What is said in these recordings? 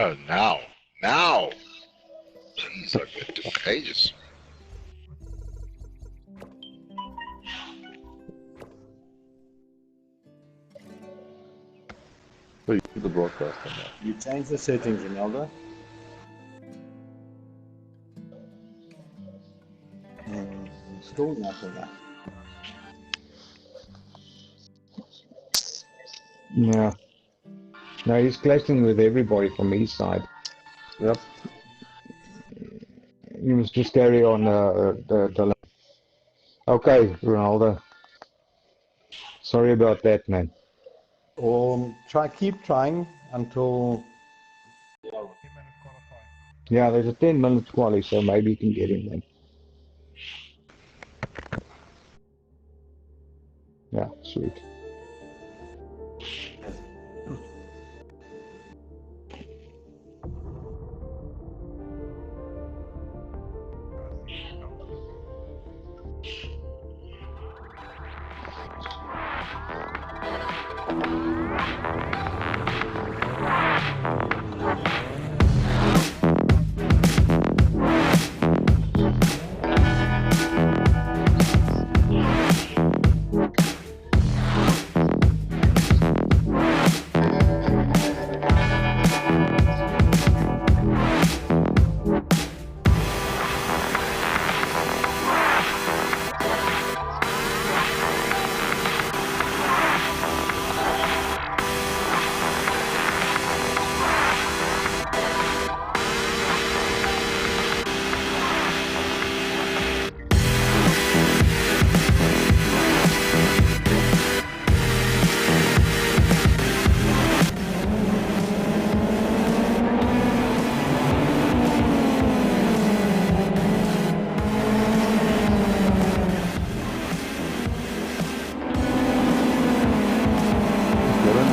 Oh, now. Jeez, I've got 2 pages. So you do the broadcast on that. You change the settings, Ronaldo. Still nothing. Yeah. No, he's clashing with everybody from his side. Yep. You must just carry on the Okay, Ronaldo. Sorry about that, man. Keep trying until. Yeah, there's a 10-minute quali, so maybe you can get him then. Yeah, sweet.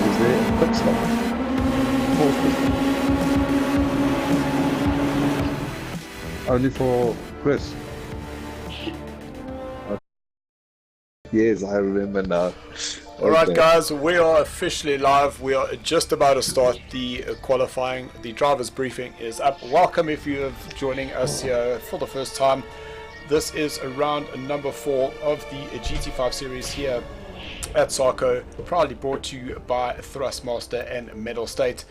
Is there a quick stop? Only for Chris. Yes, I remember now. Alright guys, we are officially live. We are just about to start the qualifying. The driver's briefing is up. Welcome if you are joining us here for the first time. This is round number 4 of the GT5 series here at SARCO, proudly brought to you by Thrustmaster and Metal State.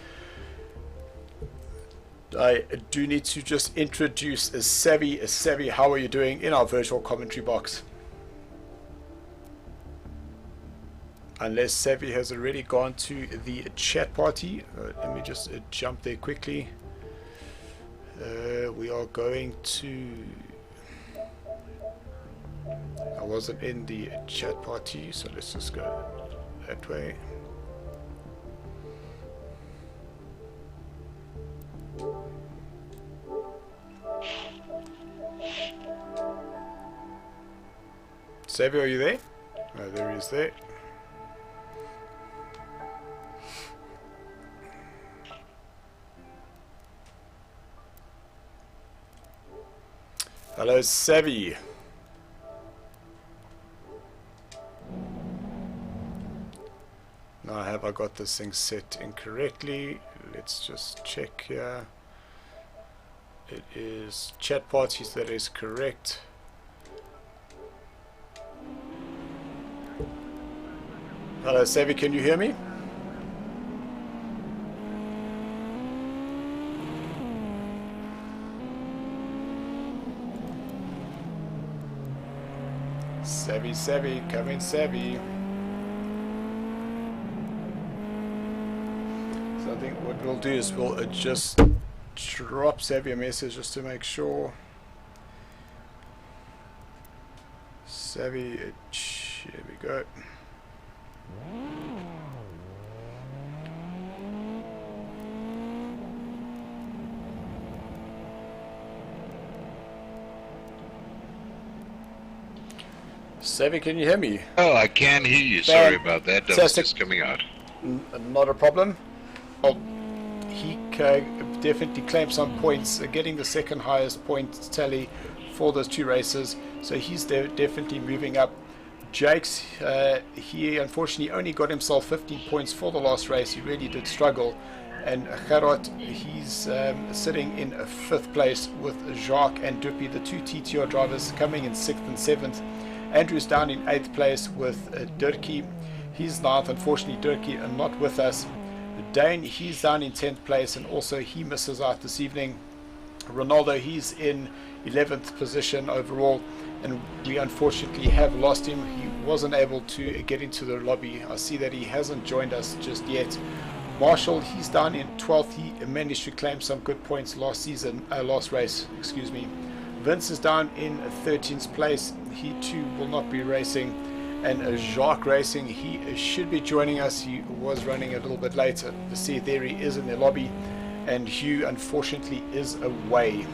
I do need to just introduce Savvy. Savvy, how are you doing in our virtual commentary box? Unless Savvy has already gone to the chat party. Let me just jump there quickly. We are going to... I wasn't in the chat party, so let's just go that way. Savvy, are you there? Oh, there he is there. Hello, Savvy. Now, have I got this thing set incorrectly? Let's just check here. It is chat parties, that is correct. Hello, Savvy, can you hear me? Savvy, Savvy, come in, Savvy. So I think what we'll do is we'll just drop Savvy a message just to make sure. Savvy, here we go. Savvy, can you hear me? Oh, I can hear you. Sorry about that. That was just coming out. Not a problem. Oh, he definitely claimed some points, getting the second highest point tally for those 2 races. So he's definitely moving up. Jake's, he unfortunately only got himself 15 points for the last race. He really did struggle. and Gerard, he's sitting in 5th place with Jacques and Duppy, the 2 TTR drivers, coming in 6th and 7th. Andrew's down in 8th place with Dirkie. He's 9th. Unfortunately, Dirkie are not with us. Dane, he's down in 10th place, and also he misses out this evening. Ronaldo, he's in 11th position overall, and we unfortunately have lost him. He wasn't able to get into the lobby. I see that he hasn't joined us just yet. Marshall, he's down in 12th. He managed to claim some good points last race, excuse me. Vince is down in 13th place. He too will not be racing. And Jacques Racing, he should be joining us. He was running a little bit later. You see, there he is in the lobby, and Hugh unfortunately is away.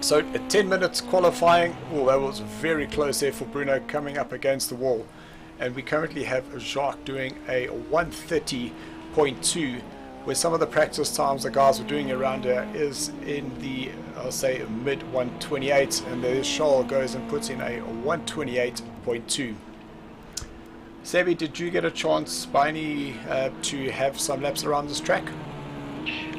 So 10 minutes qualifying. Oh, that was very close there for Bruno, coming up against the wall. And we currently have Jacques doing a 1:30.2, where some of the practice times the guys were doing around here is in the, I'll say, mid 1:28, and there's Charles goes and puts in a 1:28.2. Sebi, did you get a chance by any to have some laps around this track?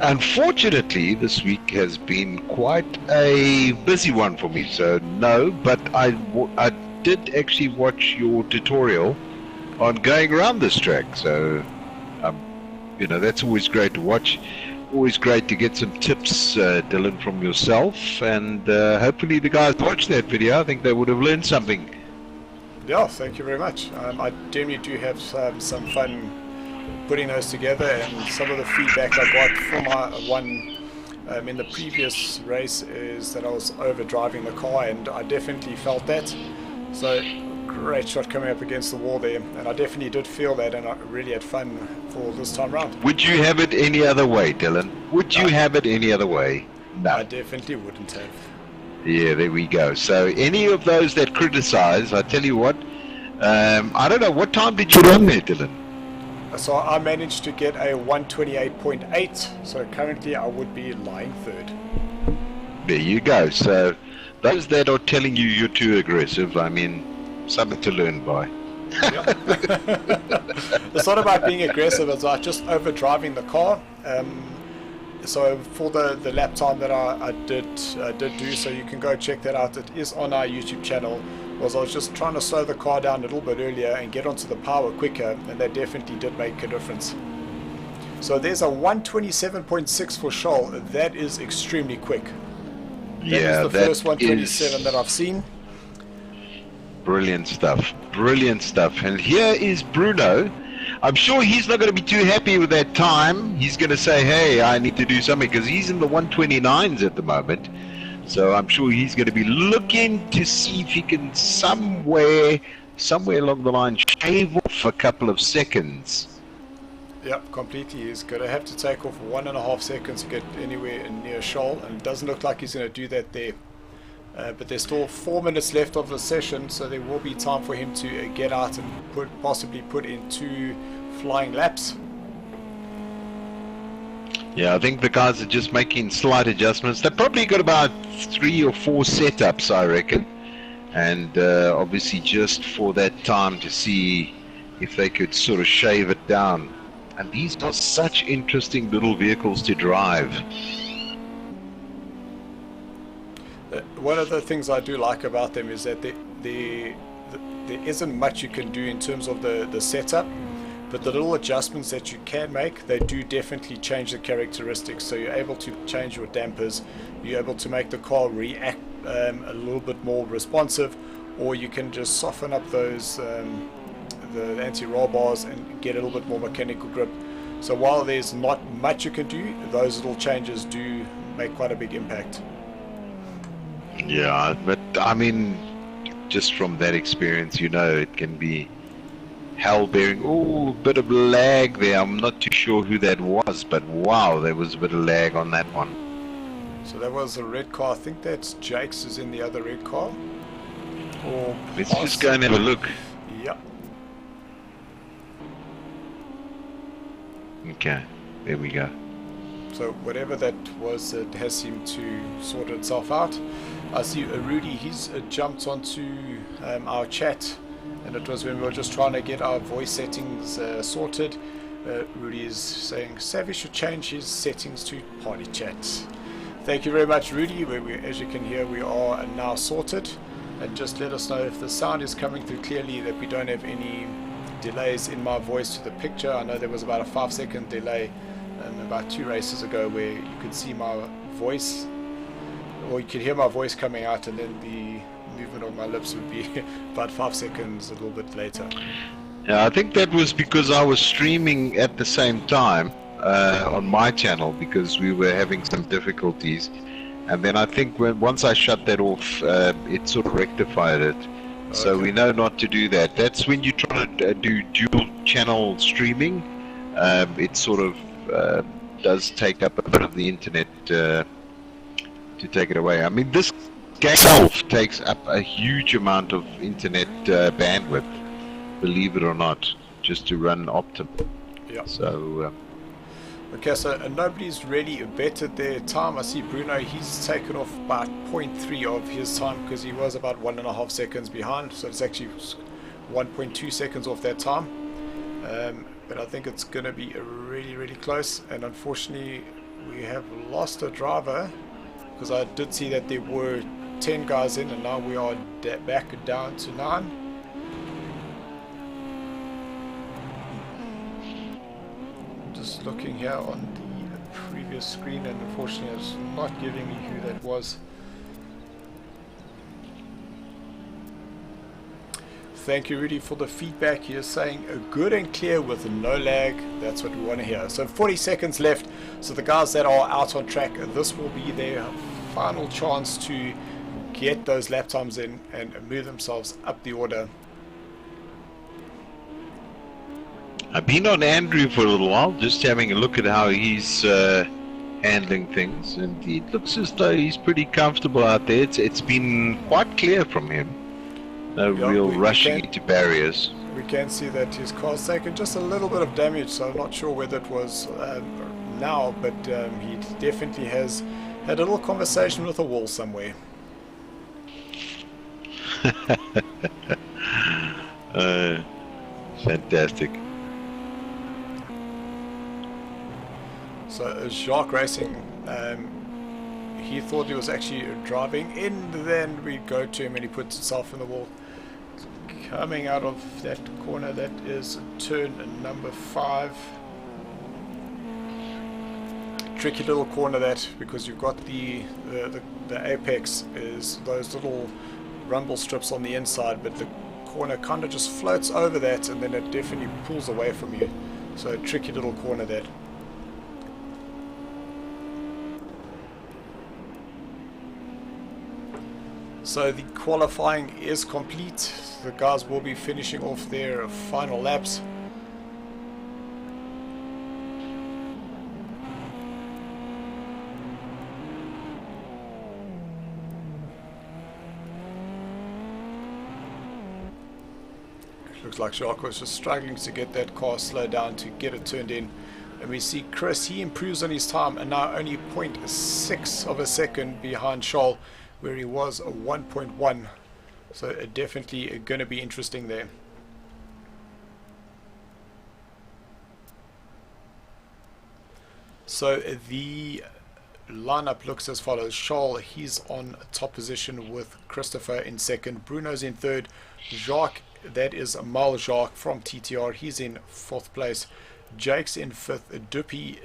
Unfortunately, this week has been quite a busy one for me, so no, but I did actually watch your tutorial on going around this track, so you know, that's always great to watch. Always great to get some tips, Dylan, from yourself, and hopefully the guys watched that video. I think they would have learned something. Yeah, thank you very much. I generally do have some fun putting those together, and some of the feedback I got from my one in the previous race is that I was over driving the car, and I definitely felt that. So great shot coming up against the wall there, and I definitely did feel that, and I really had fun for this time round. Would you have it any other way, Dylan? Would you have it any other way? No. I definitely wouldn't have. Yeah, there we go. So any of those that criticize, I tell you what, I don't know, what time did you run there, Dylan? So I managed to get a 1:28.8, so currently I would be lying 3rd. There you go. So those that are telling you you're too aggressive, I mean, something to learn by. Yeah. It's not about being aggressive, it's like just over driving the car. So for the lap time that I did do, so you can go check that out. It is on our YouTube channel. I was just trying to slow the car down a little bit earlier and get onto the power quicker, and that definitely did make a difference. So there's a 1:27.6 for Scholl. That is extremely quick. Yeah, that is the first 1:27 that I've seen. Brilliant stuff. Brilliant stuff. And here is Bruno. I'm sure he's not going to be too happy with that time. He's going to say, hey, I need to do something, because he's in the 1:29s at the moment. So I'm sure he's going to be looking to see if he can somewhere along the line shave off a couple of seconds. Yep, completely. He's going to have to take off 1.5 seconds to get anywhere near Scholl, and it doesn't look like he's going to do that there. But there's still 4 minutes left of the session, so there will be time for him to get out and possibly put in 2 flying laps. Yeah, I think the guys are just making slight adjustments. They've probably got about 3 or 4 setups, I reckon. And obviously just for that time to see if they could sort of shave it down. And these are such interesting little vehicles to drive. One of the things I do like about them is that there isn't much you can do in terms of the setup. But the little adjustments that you can make, they do definitely change the characteristics. So you're able to change your dampers, you're able to make the car react a little bit more responsive, or you can just soften up those the anti-roll bars and get a little bit more mechanical grip. So while there's not much you can do, those little changes do make quite a big impact. Yeah, but I mean, just from that experience, you know, it can be hell bearing. Oh, a bit of lag there. I'm not too sure who that was, but wow, there was a bit of lag on that one. So that was a red car. I think that's Jake's is in the other red car. Or let's just go and have a look. Yep. Okay, there we go. So whatever that was, it has seemed to sort itself out. I see Rudy, he's jumped onto our chat and it was when we were just trying to get our voice settings sorted. Rudy is saying Savvy should change his settings to party chat. Thank you very much, Rudy. As you can hear, we are now sorted, and just let us know if the sound is coming through clearly, that we don't have any delays in my voice to the picture. I know there was about a 5-second delay about 2 races ago where you could see my voice, or you could hear my voice coming out, and then the movement of my lips would be about 5 seconds a little bit later. Yeah, I think that was because I was streaming at the same time on my channel, because we were having some difficulties, and then I think once I shut that off, it sort of rectified it. So Okay. we know not to do that. That's when you try to do dual channel streaming. It sort of does take up a bit of the internet to take it away. I mean, this game itself takes up a huge amount of internet bandwidth, believe it or not, just to run Optim. Yeah. So Okay, so nobody's really bettered their time. I see Bruno, he's taken off about 0.3 of his time because he was about 1.5 seconds behind. So it's actually 1.2 seconds off that time. But I think it's going to be really close. And unfortunately, we have lost a driver, because I did see that there were 10 guys in, and now we are back down to 9. Just looking here on the previous screen, and unfortunately it's not giving me who that was. Thank you, Rudy, for the feedback. He is saying good and clear with no lag. That's what we want to hear. So 40 seconds left. So the guys that are out on track, this will be their final chance to get those lap times in and move themselves up the order. I've been on Andrew for a little while, just having a look at how he's handling things, and it looks as though he's pretty comfortable out there. It's been quite clear from him. No real rushing into barriers. We can see that his car's taken just a little bit of damage, so I'm not sure whether it was now, but he definitely has had a little conversation with a wall somewhere. Fantastic. So Jacques Racing, he thought he was actually driving in, then we go to him and he puts himself in the wall. Coming out of that corner, that is turn number 5. Tricky little corner that, because you've got the apex is those little rumble strips on the inside, but the corner kind of just floats over that, and then it definitely pulls away from you. So a tricky little corner that. So the qualifying is complete. The guys will be finishing off their final laps. Looks like Jacques was just struggling to get that car slowed down to get it turned in. And we see Chris, he improves on his time, and now only 0.6 of a second behind Charles, where he was 1.1. So definitely going to be interesting there. So the lineup looks as follows. Charles, he's on top position with Christopher in second. Bruno's in third. Jacques, that is Mal Jacques from TTR, he's in 4th place. Jake's in 5th. Duppy,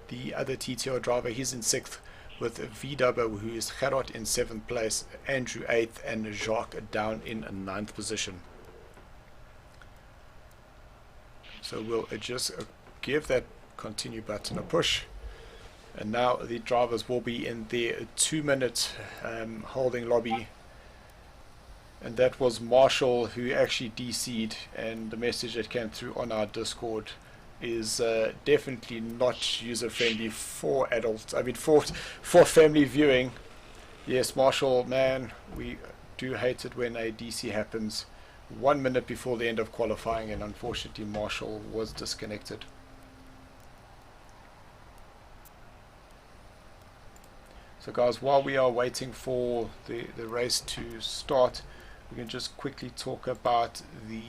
the other TTR driver, he's in 6th, with VW, who is Gerard, in 7th place, Andrew 8th, and Jacques down in 9th position. So we'll just give that continue button a push, and now the drivers will be in their 2-minute holding lobby. And that was Marshall who actually DC'd, and the message that came through on our Discord is definitely not user friendly for adults. I mean for family viewing. Yes, Marshall, man, we do hate it when a DC happens 1 minute before the end of qualifying, and unfortunately Marshall was disconnected. So guys, while we are waiting for the race to start, we can just quickly talk about the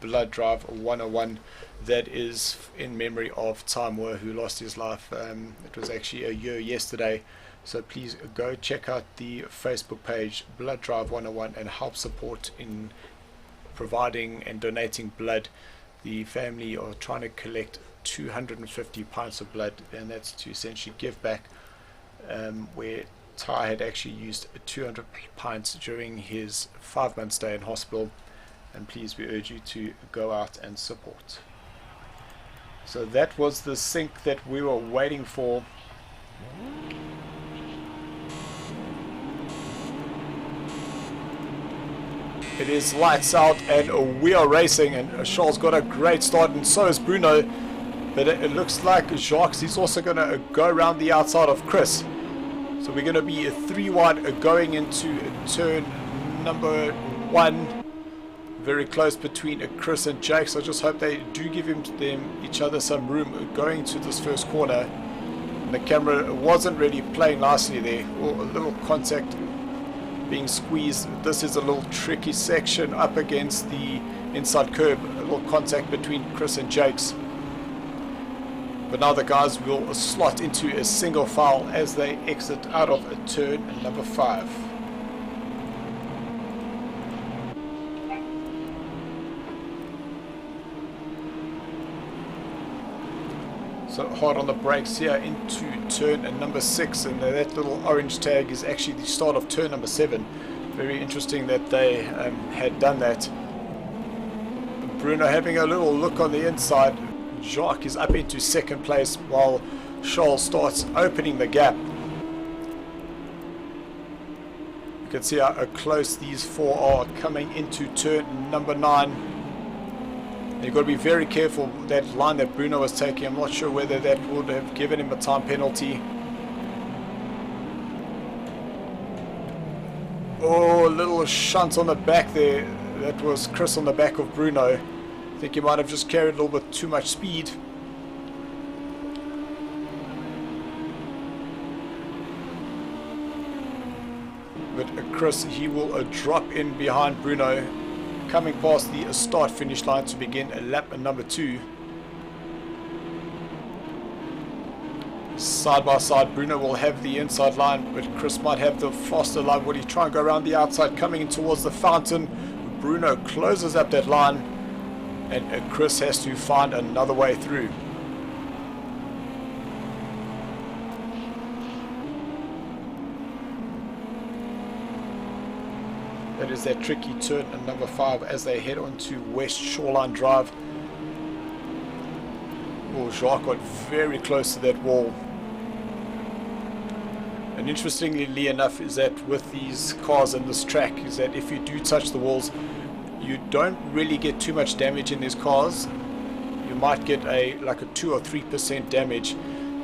Blood Drive 101 that is in memory of Taimur, who lost his life. It was actually a year yesterday, so please go check out the Facebook page Blood Drive 101 and help support in providing and donating blood. The family are trying to collect 250 pints of blood, and that's to essentially give back, where Ty had actually used 200 pints during his 5-month stay in hospital. And please, we urge you to go out and support. So that was the sync that we were waiting for. It is lights out and we are racing, and Charles got a great start and so is Bruno, but it looks like Jacques, he's also going to go around the outside of Chris. So we're going to be a 3 wide going into turn number 1. Very close between Chris and Jake, so I just hope they do give each other some room going to this first corner. And the camera wasn't really playing nicely there, or a little contact being squeezed. This is a little tricky section up against the inside curb, a little contact between Chris and Jake's. But now the guys will slot into a single file as they exit out of turn number 5. So hard on the brakes here into turn number 6, and that little orange tag is actually the start of turn number 7. Very interesting that they had done that. Bruno having a little look on the inside. Jacques is up into 2nd place while Charles starts opening the gap. You can see how close these 4 are coming into turn number 9. You've got to be very careful. That line that Bruno was taking, I'm not sure whether that would have given him a time penalty. Oh, a little shunt on the back there. That was Chris on the back of Bruno. I think he might have just carried a little bit too much speed. But Chris, he will drop in behind Bruno, coming past the start finish line to begin lap number 2. Side by side, Bruno will have the inside line, but Chris might have the faster line. Will he try and go around the outside, coming in towards the fountain? Bruno closes up that line, and Chris has to find another way through. That is that tricky turn at number 5 as they head on to West Shoreline Drive. Oh, Jacques got very close to that wall. And interestingly enough is that with these cars and this track is that if you do touch the walls, you don't really get too much damage in these cars. You might get like a 2 or 3% damage.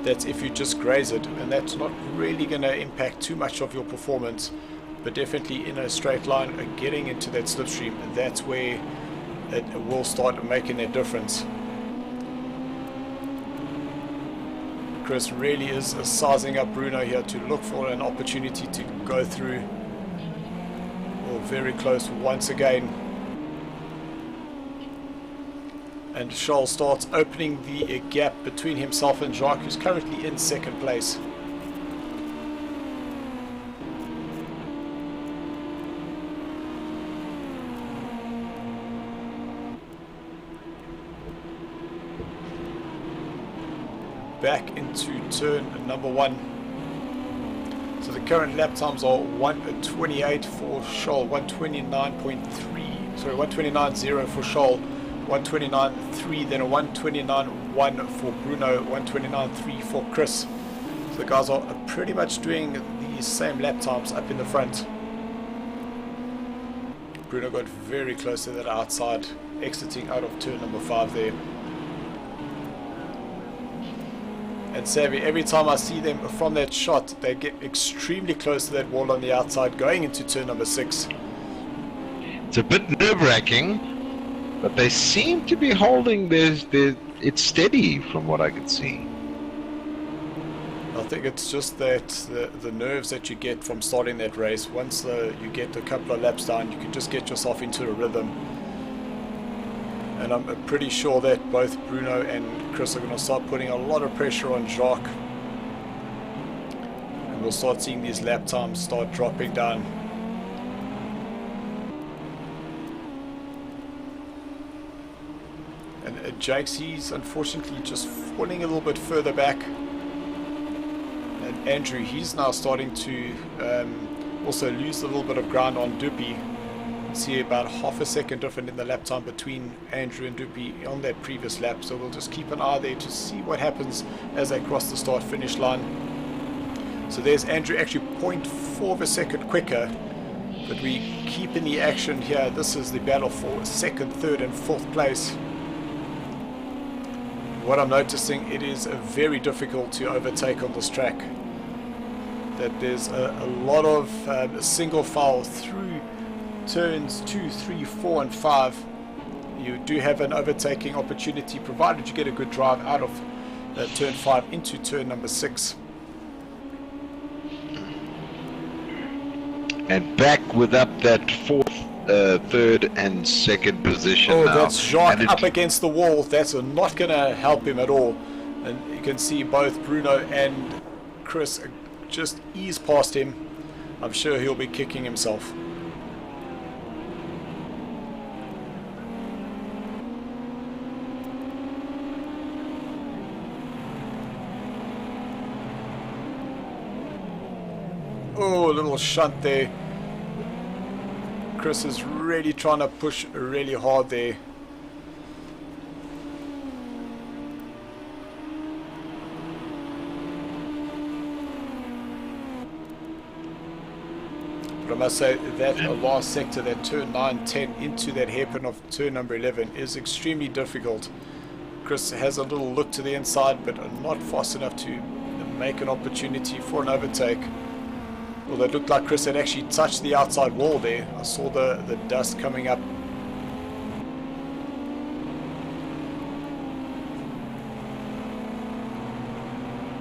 That's if you just graze it, and that's not really going to impact too much of your performance. But definitely in a straight line, getting into that slipstream, that's where it will start making that difference. Chris really is sizing up Bruno here to look for an opportunity to go through. Oh, very close once again. And Charles starts opening the gap between himself and Jacques, who's currently in 2nd place. Back into turn number 1. So the current lap times are 1:28 for Charles, 1:29.3. Sorry, 1:29.0 for Charles, 1:29.3, then a 1:29.1 for Bruno, 1:29.3 for Chris. So the guys are pretty much doing the same lap times up in the front. Bruno got very close to that outside, exiting out of turn number 5 there. And Savvy, every time I see them from that shot, they get extremely close to that wall on the outside, going into turn number 6. It's a bit nerve-wracking, but they seem to be holding it's steady from what I can see. I think it's just that the nerves that you get from starting that race. Once you get a couple of laps down, you can just get yourself into a rhythm. And I'm pretty sure that both Bruno and Chris are going to start putting a lot of pressure on Jacques. And we'll start seeing these lap times start dropping down. And Jakes, he's unfortunately just falling a little bit further back. And Andrew, he's now starting to also lose a little bit of ground on Duppy. See about half a second different in the lap time between Andrew and Duppy on that previous lap. So we'll just keep an eye there to see what happens as they cross the start finish line. So there's Andrew actually 0.4 of a second quicker. But we keep in the action here. This is the battle for second, third and fourth place. What I'm noticing, it is very difficult to overtake on this track. That there's a lot of single file through turns 2, 3, 4 and 5. You do have an overtaking opportunity provided you get a good drive out of turn 5 into turn number 6. And back with up that fourth, third and second position. Oh, now. that's Jacques And up against the wall. That's not going to help him at all. And you can see both Bruno and Chris just ease past him. I'm sure he'll be kicking himself. Oh, a little shunt there. Chris is really trying to push really hard there. But I must say that last sector, that turn 9, 10 into that hairpin of turn number 11 is extremely difficult. Chris has a little look to the inside, but not fast enough to make an opportunity for an overtake. Well, it looked like Chris had actually touched the outside wall there. I saw the dust coming up.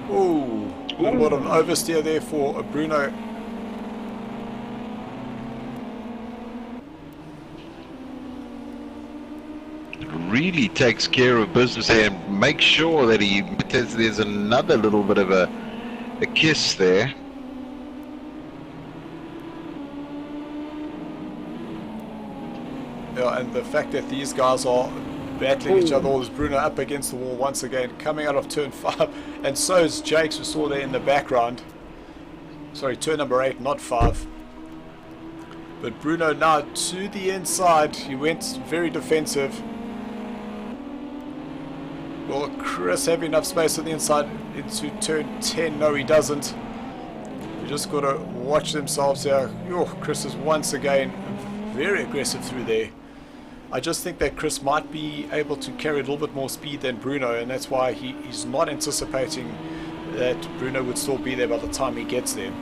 Ooh, a little bit of an oversteer there for Bruno. really takes care of business and makes sure that there's another little bit of a kiss there. Yeah, and the fact that these guys are battling each other, is Bruno up against the wall once again, coming out of turn 5, and so is Jakes, we saw there in the background. Sorry, turn number 8, not 5. But Bruno now to the inside, he went very defensive. Will Chris have enough space on the inside into turn 10? No, he doesn't. You just got to watch themselves here. Oh, Chris is once again very aggressive through there. I just think that Chris might be able to carry a little bit more speed than Bruno, and that's why he's not anticipating that Bruno would still be there by the time he gets there.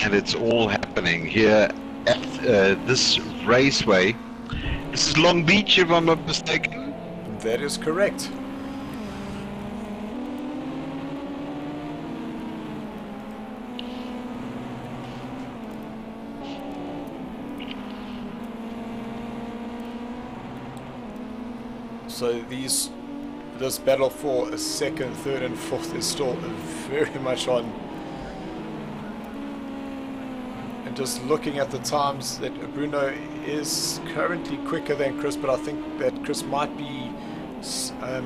And it's all happening here at this raceway. This is Long Beach, if I'm not mistaken. That is correct. So this battle for a second, third and fourth is still very much on. And just looking at the times, that Bruno is currently quicker than Chris, but I think that Chris might be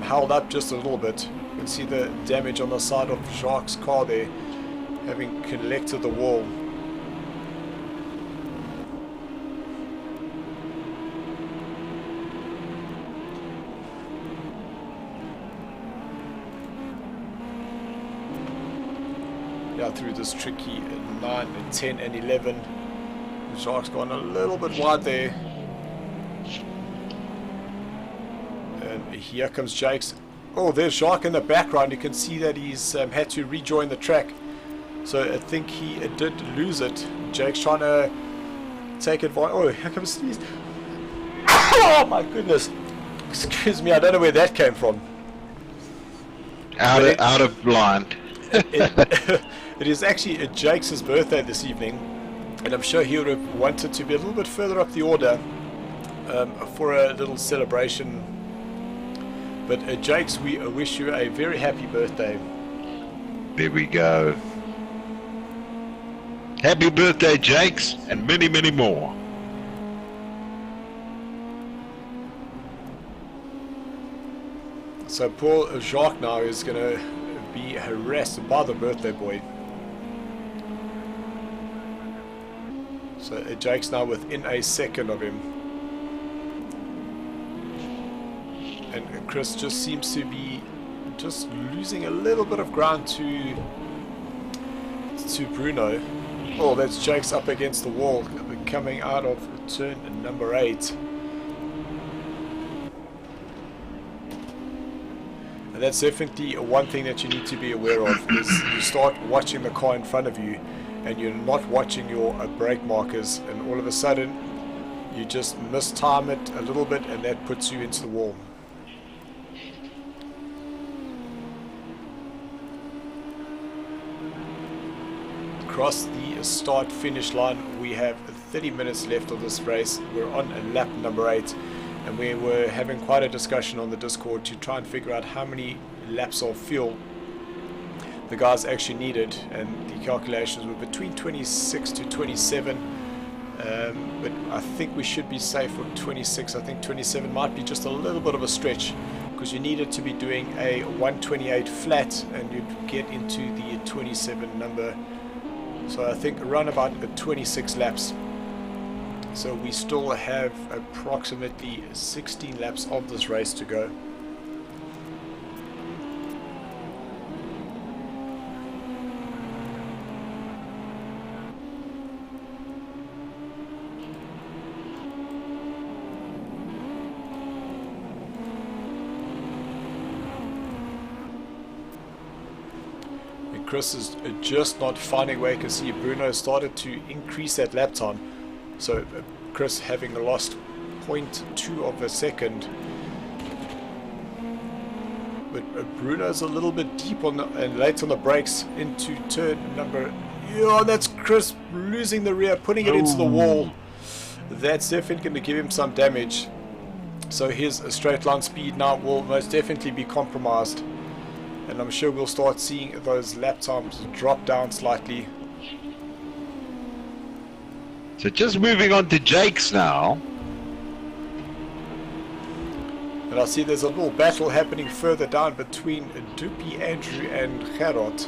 held up just a little bit. You can see the damage on the side of Jacques' car there, having collected the wall. Through this tricky 9 and 10 and 11. Jacques gone a little bit wide there. And here comes Jakes. Oh, there's Jacques in the background. You can see that he's had to rejoin the track. So I think he did lose it. Jake's trying to take advantage. Oh, here comes sneeze. Oh my goodness. Excuse me, I don't know where that came from. Out of line. It is actually Jake's birthday this evening, and I'm sure he would have wanted to be a little bit further up the order for a little celebration. But Jake's, we wish you a very happy birthday. There we go. Happy birthday, Jakes, and many, many more. So poor Jacques now is going to be harassed by the birthday boy. So Jake's now within a second of him. And Chris just seems to be just losing a little bit of ground to Bruno. Oh, that's Jake's up against the wall coming out of turn number 8. And that's definitely one thing that you need to be aware of, is you start watching the car in front of you and you're not watching your brake markers, and all of a sudden you just mistime it a little bit and that puts you into the wall. Across the start finish line, we have 30 minutes left of this race. We're on lap number 8, and we were having quite a discussion on the Discord to try and figure out how many laps of fuel the guys actually needed, and the calculations were between 26 to 27, but I think we should be safe for 26. I think 27 might be just a little bit of a stretch, because you needed to be doing a 128 flat and you'd get into the 27 number. So I think around about 26 laps. So we still have approximately 16 laps of this race to go. Chris is just not finding a way. You can see Bruno started to increase that lap time. So Chris having lost 0.2 of a second. But Bruno's a little bit deep on and late on the brakes into turn number... Yeah, that's Chris losing the rear, putting it into the wall. That's definitely going to give him some damage. So his straight line speed now will most definitely be compromised. And I'm sure we'll start seeing those lap times drop down slightly. So just moving on to Jake's now. And I see there's a little battle happening further down between Dupi, Andrew and Gerard.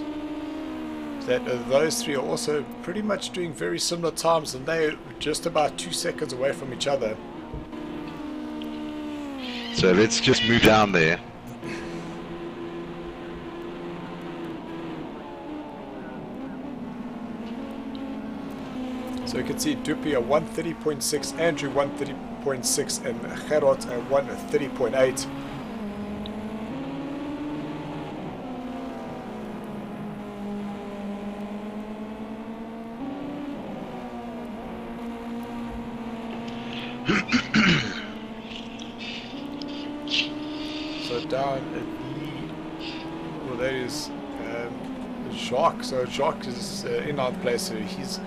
That those three are also pretty much doing very similar times, and they're just about 2 seconds away from each other. So let's just move down there. So you can see Dupi at 130.6, Andrew 130.6, and Gerard at 130.8. So down at the... Well, that is Jacques. So Jacques is in our place, so he's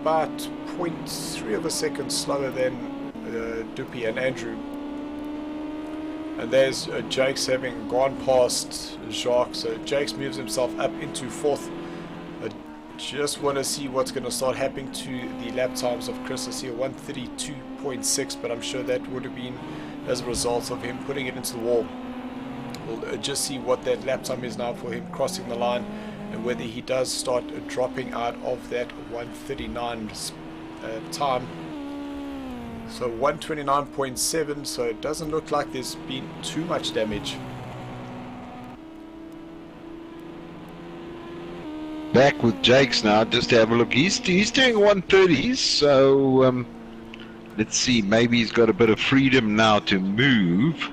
about 0.3 of a second slower than Dupi and Andrew. And there's Jake's having gone past Jacques, so Jake's moves himself up into 4th. I just want to see what's going to start happening to the lap times of Chris. I see a 132.6, but I'm sure that would have been as a result of him putting it into the wall. We'll just see what that lap time is now for him crossing the line, and whether he does start dropping out of that 139 time. So 129.7, so it doesn't look like there's been too much damage. Back with Jake's now, just to have a look. He's doing 130s, so let's see, maybe he's got a bit of freedom now to move.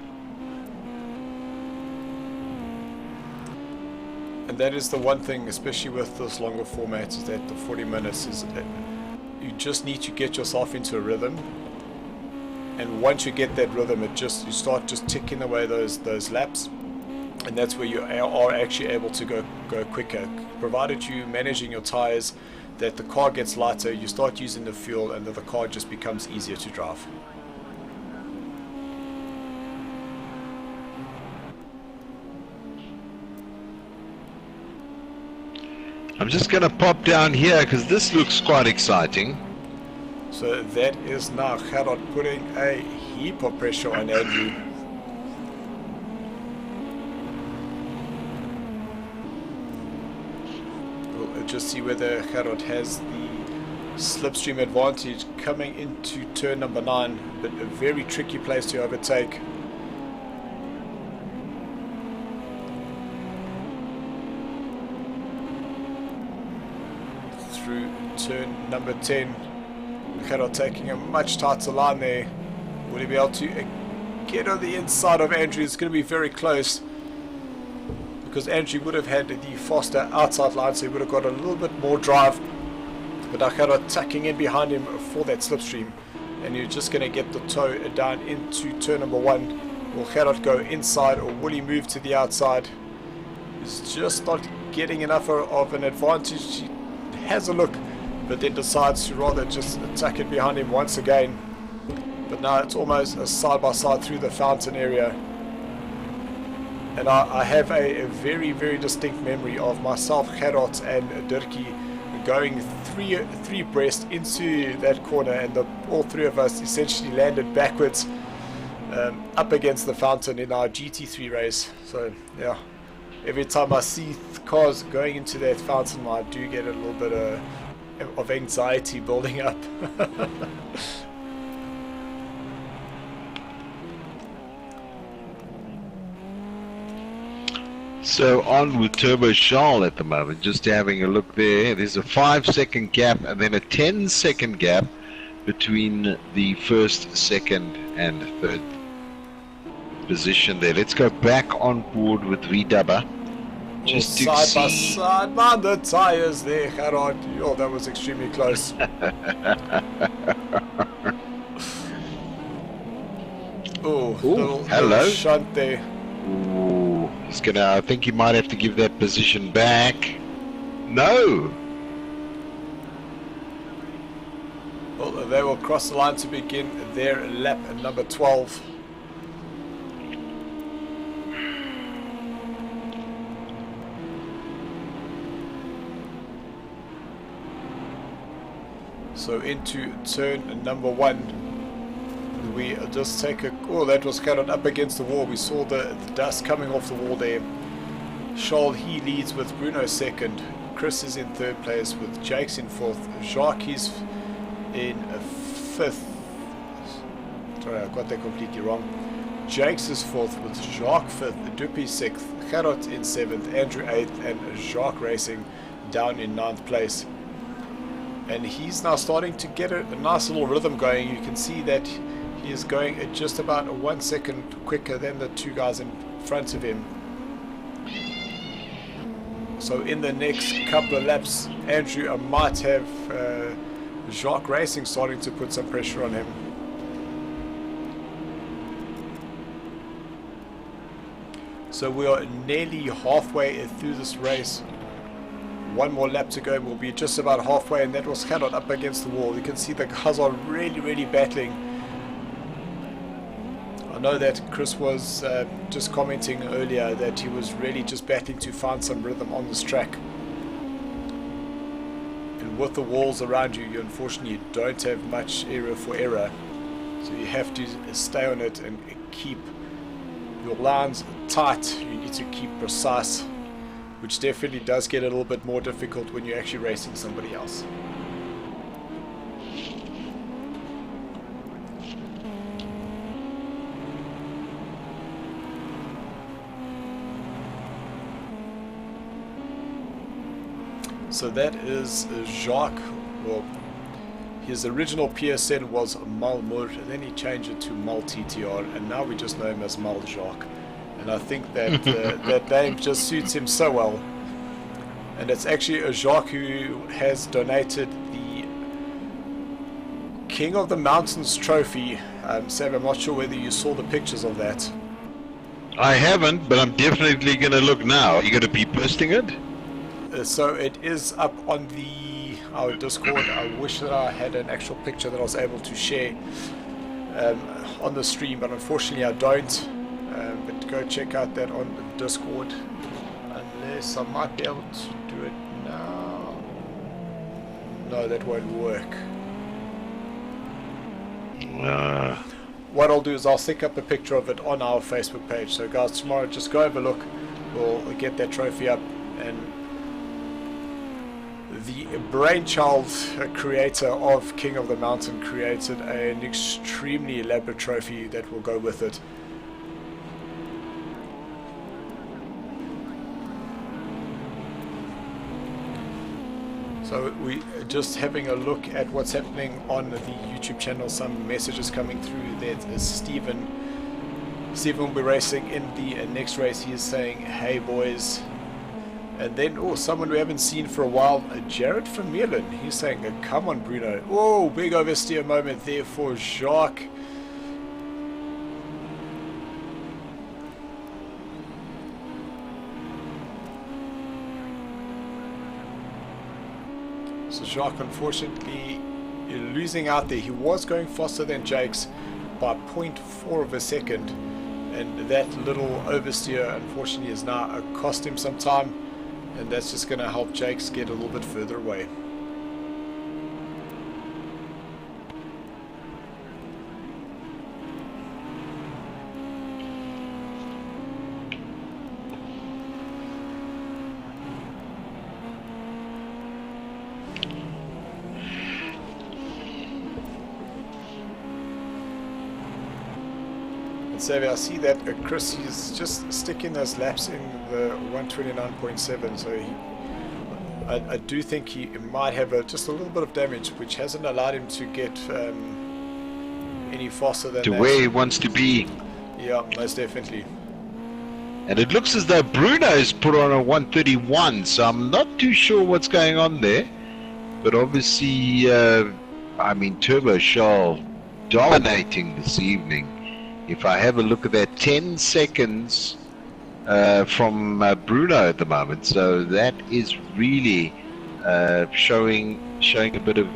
And And that is the one thing, especially with this longer format, is that the 40 minutes is that you just need to get yourself into a rhythm. And once you get that rhythm, you start just ticking away those laps, and that's where you are actually able to go quicker. Provided you managing your tires, that the car gets lighter, you start using the fuel, and then the car just becomes easier to drive. I'm just going to pop down here because this looks quite exciting. So that is now Gerard putting a heap of pressure on Andrew. We'll just see whether Gerard has the slipstream advantage coming into turn number 9, but a very tricky place to overtake. Through turn number 10, Gerard taking a much tighter line there. Will he be able to get on the inside of Andrew? It's going to be very close, because Andrew would have had the faster outside line, so he would have got a little bit more drive. But now Gerard tucking in behind him for that slipstream, and you're just going to get the toe down into turn number 1. Will Gerard go inside, or will he move to the outside? He's just not getting enough of an advantage. He has a look, but then decides to rather just attack it behind him once again. But now it's almost a side-by-side through the fountain area. And I have a very, very distinct memory of myself, Gerard, and Dirkie going three abreast into that corner, and all three of us essentially landed backwards up against the fountain in our GT3 race. So yeah, every time I see cars going into that fountain, I do get a little bit of anxiety building up. So on with Turbo Charles at the moment, just having a look there. There's a 5-second gap and then a 10-second gap between the first, second and third position there. Let's go back on board with Redubber. Just to side by see. side, man, the tires there, Gerard. Oh, that was extremely close. Oh, little hello. shunt there. Ooh, he's gonna. I think he might have to give that position back. No. Well, they will cross the line to begin their lap number 12. So into turn number 1. We just take a... Oh, that was carried up against the wall. We saw the dust coming off the wall there. Charles, he leads with Bruno second. Chris is in third place with Jake's in fourth. Jacques is in fifth. Sorry, I got that completely wrong. Jake's is fourth with Jacques fifth. Duppy sixth. Gerard in seventh. Andrew eighth. And Jacques Racing down in ninth place. And he's now starting to get a nice little rhythm going. You can see that he is going at just about 1 second quicker than the two guys in front of him. So in the next couple of laps, Andrew might have Jacques Racing starting to put some pressure on him. So we are nearly halfway through this race. One more lap to go, we'll be just about halfway, and that was Gerard up against the wall. You can see the guys are really battling. I know that Chris was just commenting earlier that he was really just battling to find some rhythm on this track. And with the walls around you, you unfortunately don't have much area for error. So you have to stay on it and keep your lines tight. You need to keep precise, which definitely does get a little bit more difficult when you're actually racing somebody else. So that is Jacques. Well, his original PSN was Malmour, and then he changed it to Mal TTR, and now we just know him as Mal Jacques. And I think that that name just suits him so well. and it's actually Jacques who has donated the King of the Mountains trophy. Sam, I'm not sure whether you saw the pictures of that. I haven't, but I'm definitely going to look now. Are you going to be posting it? So it is up on our Discord. I wish that I had an actual picture that I was able to share on the stream, but unfortunately I don't. But go check out that on the Discord, unless I might be able to do it now. No, that won't work. What I'll do is I'll stick up a picture of it on our Facebook page. So guys, tomorrow just go have a look. We'll get that trophy up, and the brainchild creator of King of the Mountain created an extremely elaborate trophy that will go with it. So we just having a look at what's happening on the YouTube channel. Some messages coming through. There's Stephen. Stephen will be racing in the next race. He is saying, "Hey boys." And then, oh, someone we haven't seen for a while, Jared from Vermeulen. He's saying, "Come on, Bruno." Whoa, big oversteer moment there for Jacques. So Jacques, unfortunately, losing out there. He was going faster than Jakes by 0.4 of a second, and that little oversteer, unfortunately, has now cost him some time, and that's just going to help Jakes get a little bit further away. Xavier, I see that Chris is just sticking those laps in the 129.7, so I do think he might have just a little bit of damage, which hasn't allowed him to get any faster than To that. where he wants to be. Yeah, most definitely. And it looks as though Bruno's put on a 131, so I'm not too sure what's going on there. But obviously, I mean, Turbo Charles dominating this evening. If I have a look at that, 10 seconds from Bruno at the moment, so that is really showing a bit of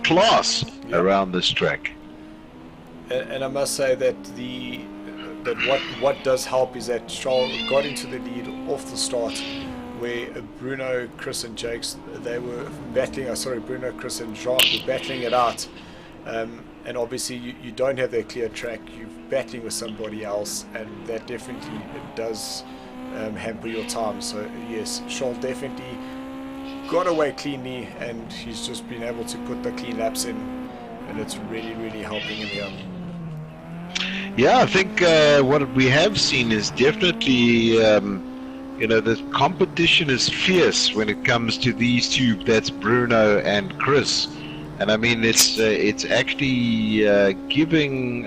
class around this track. And I must say that what does help is that Charles got into the lead off the start, where Bruno, Chris, and Jakes, they were battling. Bruno, Chris, and Jacques were battling it out. And obviously you don't have that clear track, you're battling with somebody else, and that definitely does hamper your time. So yes, Charles definitely got away cleanly, and he's just been able to put the clean laps in, and it's really, really helping him here. Yeah, I think what we have seen is definitely, the competition is fierce when it comes to these two, that's Bruno and Chris. And I mean, it's actually giving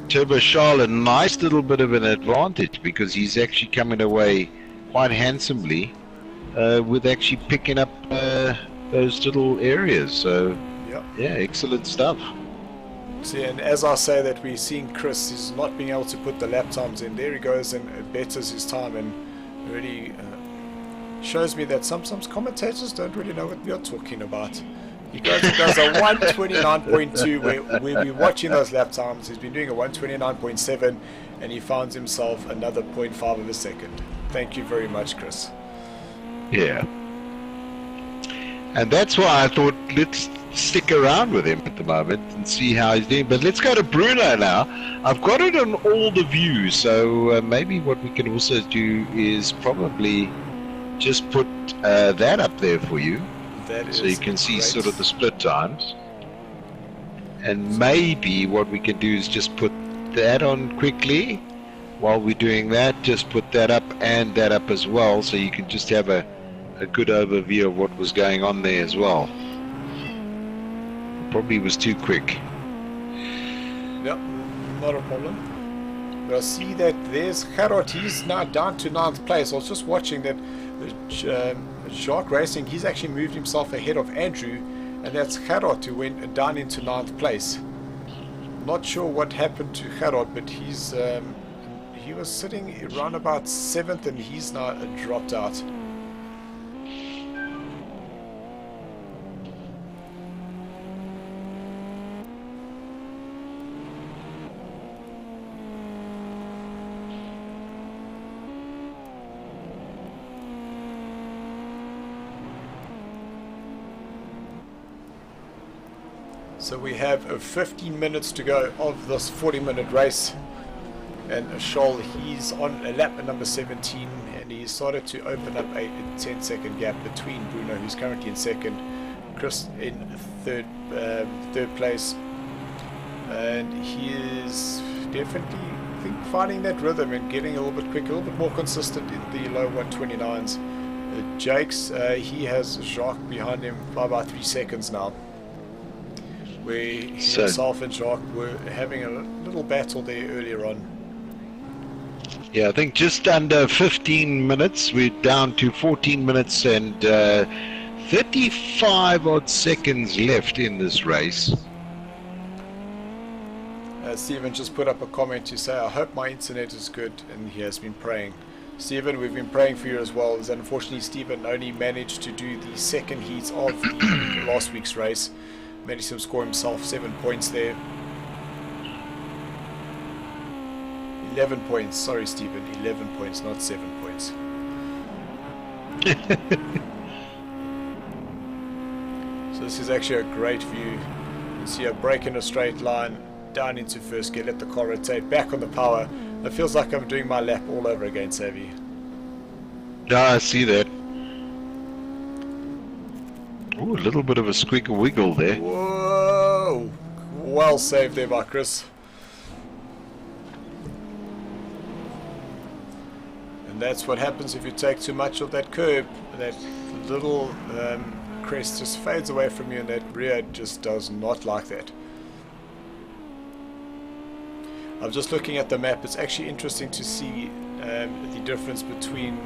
Turbo Charles a nice little bit of an advantage, because he's actually coming away quite handsomely with actually picking up those little areas. So, Yep. yeah, excellent stuff. See, and as I say that, we're seeing Chris is not being able to put the lap times in. There he goes and betters his time, and really shows me that sometimes commentators don't really know what we are talking about. He goes and does a 129.2 where we're watching those lap times. He's been doing a 129.7, and he finds himself another 0.5 of a second. Thank you very much, Chris. Yeah. And that's why I thought, let's stick around with him at the moment and see how he's doing. But let's go to Bruno now. I've got it on all the views, so maybe what we can also do is probably just put that up there for you, so you can see sort of the split times. And maybe what we can do is just put that on quickly while we're doing that. Just put that up and that up as well, so you can just have a good overview of what was going on there as well. Probably was too quick. Yep, not a problem. But I see that there's Gerard. He's now down to 9th place. I was just watching that Jacques Racing, he's actually moved himself ahead of Andrew, and that's Gerard who went down into 9th place. Not sure what happened to Gerard, but he's he was sitting around about 7th, and he's now dropped out. So we have 15 minutes to go of this 40-minute race, and Scholl, he's on lap number 17, and he started to open up a 10-second gap between Bruno, who's currently in 2nd, Chris in 3rd place, and he is definitely, I think, finding that rhythm and getting a little bit quicker, a little bit more consistent in the low 129s. Jakes, he has Jacques behind him by about 3 seconds now, where himself and Jacques were having a little battle there earlier on. Yeah, I think just under 15 minutes. We're down to 14 minutes and 35 odd seconds left in this race. Stephen just put up a comment to say, I hope my internet is good, and he has been praying. Stephen, we've been praying for you as well. As unfortunately, Stephen only managed to do the 2nd heat of the last week's race. Managed to score himself 7 points there. 11 points, sorry Stephen, 11 points, not 7 points. So this is actually a great view. You can see a break in a straight line, down into first gear, let the car rotate, back on the power. It feels like I'm doing my lap all over again, Savvy. Yeah, I see that. Ooh, a little bit of a squeak wiggle there. Whoa! Well saved there by Chris. And that's what happens if you take too much of that curb. That little crest just fades away from you, and that rear just does not like that. I'm just looking at the map. It's actually interesting to see the difference between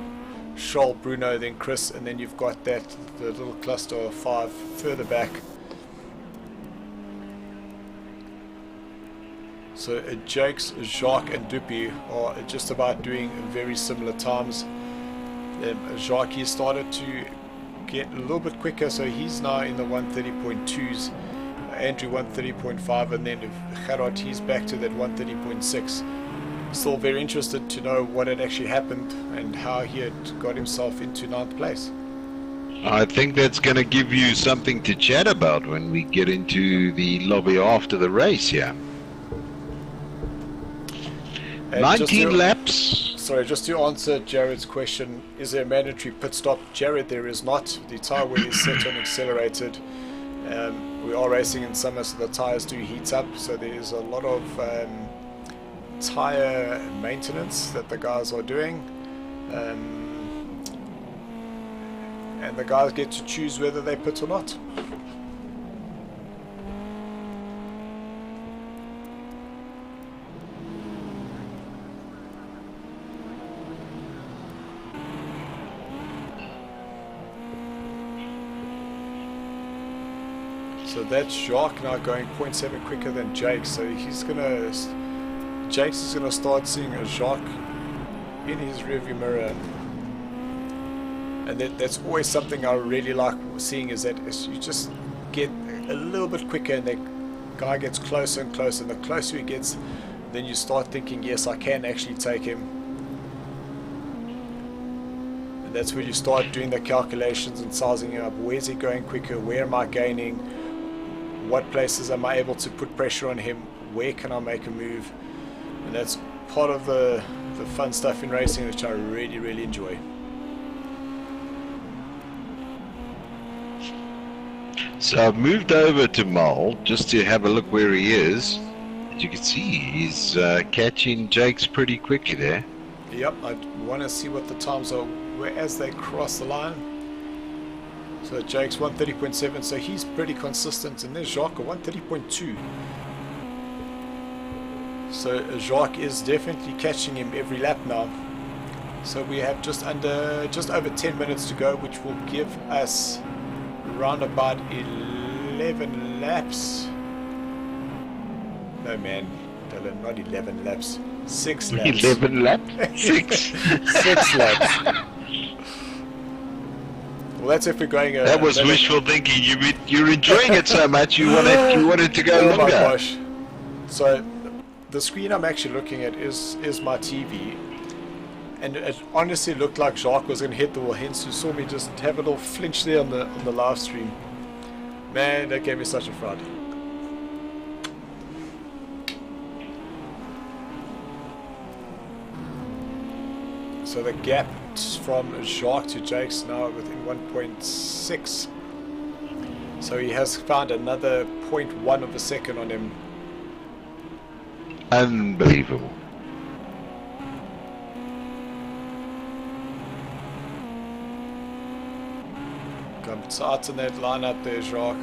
Scholl, Bruno, then Chris, and then you've got the little cluster of 5 further back. So Jakes, Jacques and Dupi are just about doing very similar times. Jacques, he started to get a little bit quicker, so he's now in the 130.2s. Andrew 130.5, and then Gerard, he's back to that 130.6. Still very interested to know what had actually happened and how he had got himself into 9th place. I think that's going to give you something to chat about when we get into the lobby after the race here. And 19 laps. Sorry, just to answer Jared's question, is there a mandatory pit stop? Jared, there is not. The tyre wheel is set on accelerated. We are racing in summer, so the tyres do heat up, so there's a lot of tyre maintenance that the guys are doing, and the guys get to choose whether they pit or not. So that's Jacques now going 0.7 quicker than Jake, so Jakes is gonna start seeing a Jacques in his rearview mirror, and that's always something I really like seeing, is that you just get a little bit quicker and the guy gets closer and closer, and the closer he gets, then you start thinking, yes, I can actually take him. And that's where you start doing the calculations and sizing up. Where's he going quicker? Where am I gaining? What places am I able to put pressure on him? Where can I make a move? And that's part of the fun stuff in racing, which I really, really enjoy. So I've moved over to Mull just to have a look where he is. As you can see, he's catching Jakes pretty quickly there. Yep, I want to see what the times are as they cross the line. So Jake's 130.7, so he's pretty consistent, and there's Jacques 130.2. So Jacques is definitely catching him every lap now. So we have just over 10 minutes to go, which will give us around about 11 laps. No man, Dylan, not 11 laps. 6 laps. 11 laps? 6? 6 laps. Well, that's if we're going. That was wishful thinking. You're enjoying it so much. You wanted to go oh longer. my gosh! So the screen I'm actually looking at is my TV, and it honestly looked like Jacques was going to hit the wall. Hence, you saw me just have a little flinch there on the live stream. Man, that gave me such a fright. So the gap from Jacques to Jake's now within 1.6. So he has found another 0.1 of a second on him. Unbelievable. Comes out in that lineup there, Jacques.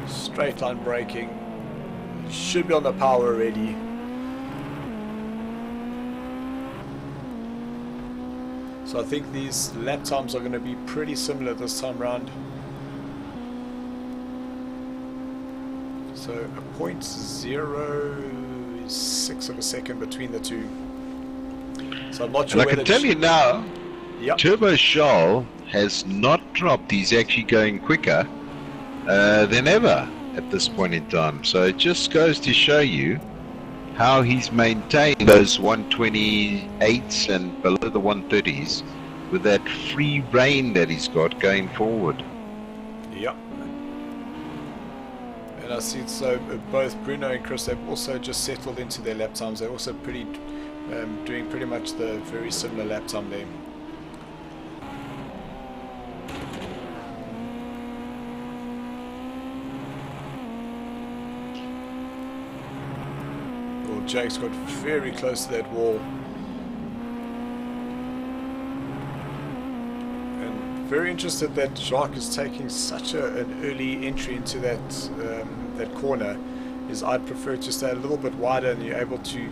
Straight line braking. Should be on the power already. So I think these lap times are going to be pretty similar this time round. So a 0.06 of a second between the two. So I'm not sure And I can tell you now, yep. Turbo Charles has not dropped. He's actually going quicker than ever at this point in time. So it just goes to show you how he's maintained those 128s and below the 130s with that free rein that he's got going forward. Yep. And I see so both Bruno and Chris have also just settled into their lap times. They're also doing pretty much the very similar lap time there. Jake's got very close to that wall, and very interested that Jacques is taking such an early entry into that that corner. Is I'd prefer to stay a little bit wider and you're able to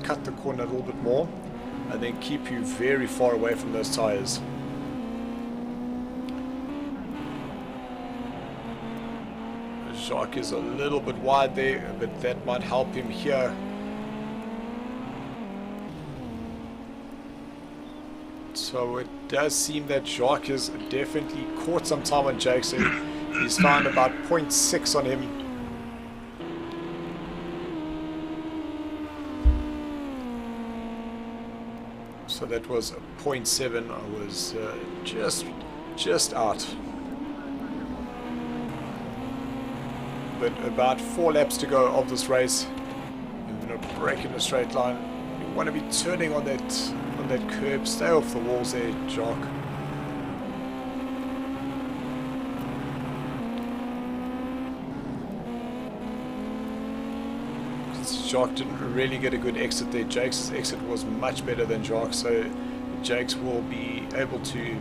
cut the corner a little bit more and then keep you very far away from those tires. Jacques is a little bit wide there, but that might help him here. So it does seem that Jacques has definitely caught some time on Jake, so he's found about 0.6 on him. So that was 0.7. I was just out. But about 4 laps to go of this race. You're going to break in a straight line. You want to be turning on that curb. Stay off the walls there, Jacques. Jacques didn't really get a good exit there. Jake's exit was much better than Jacques, so Jake's will be able to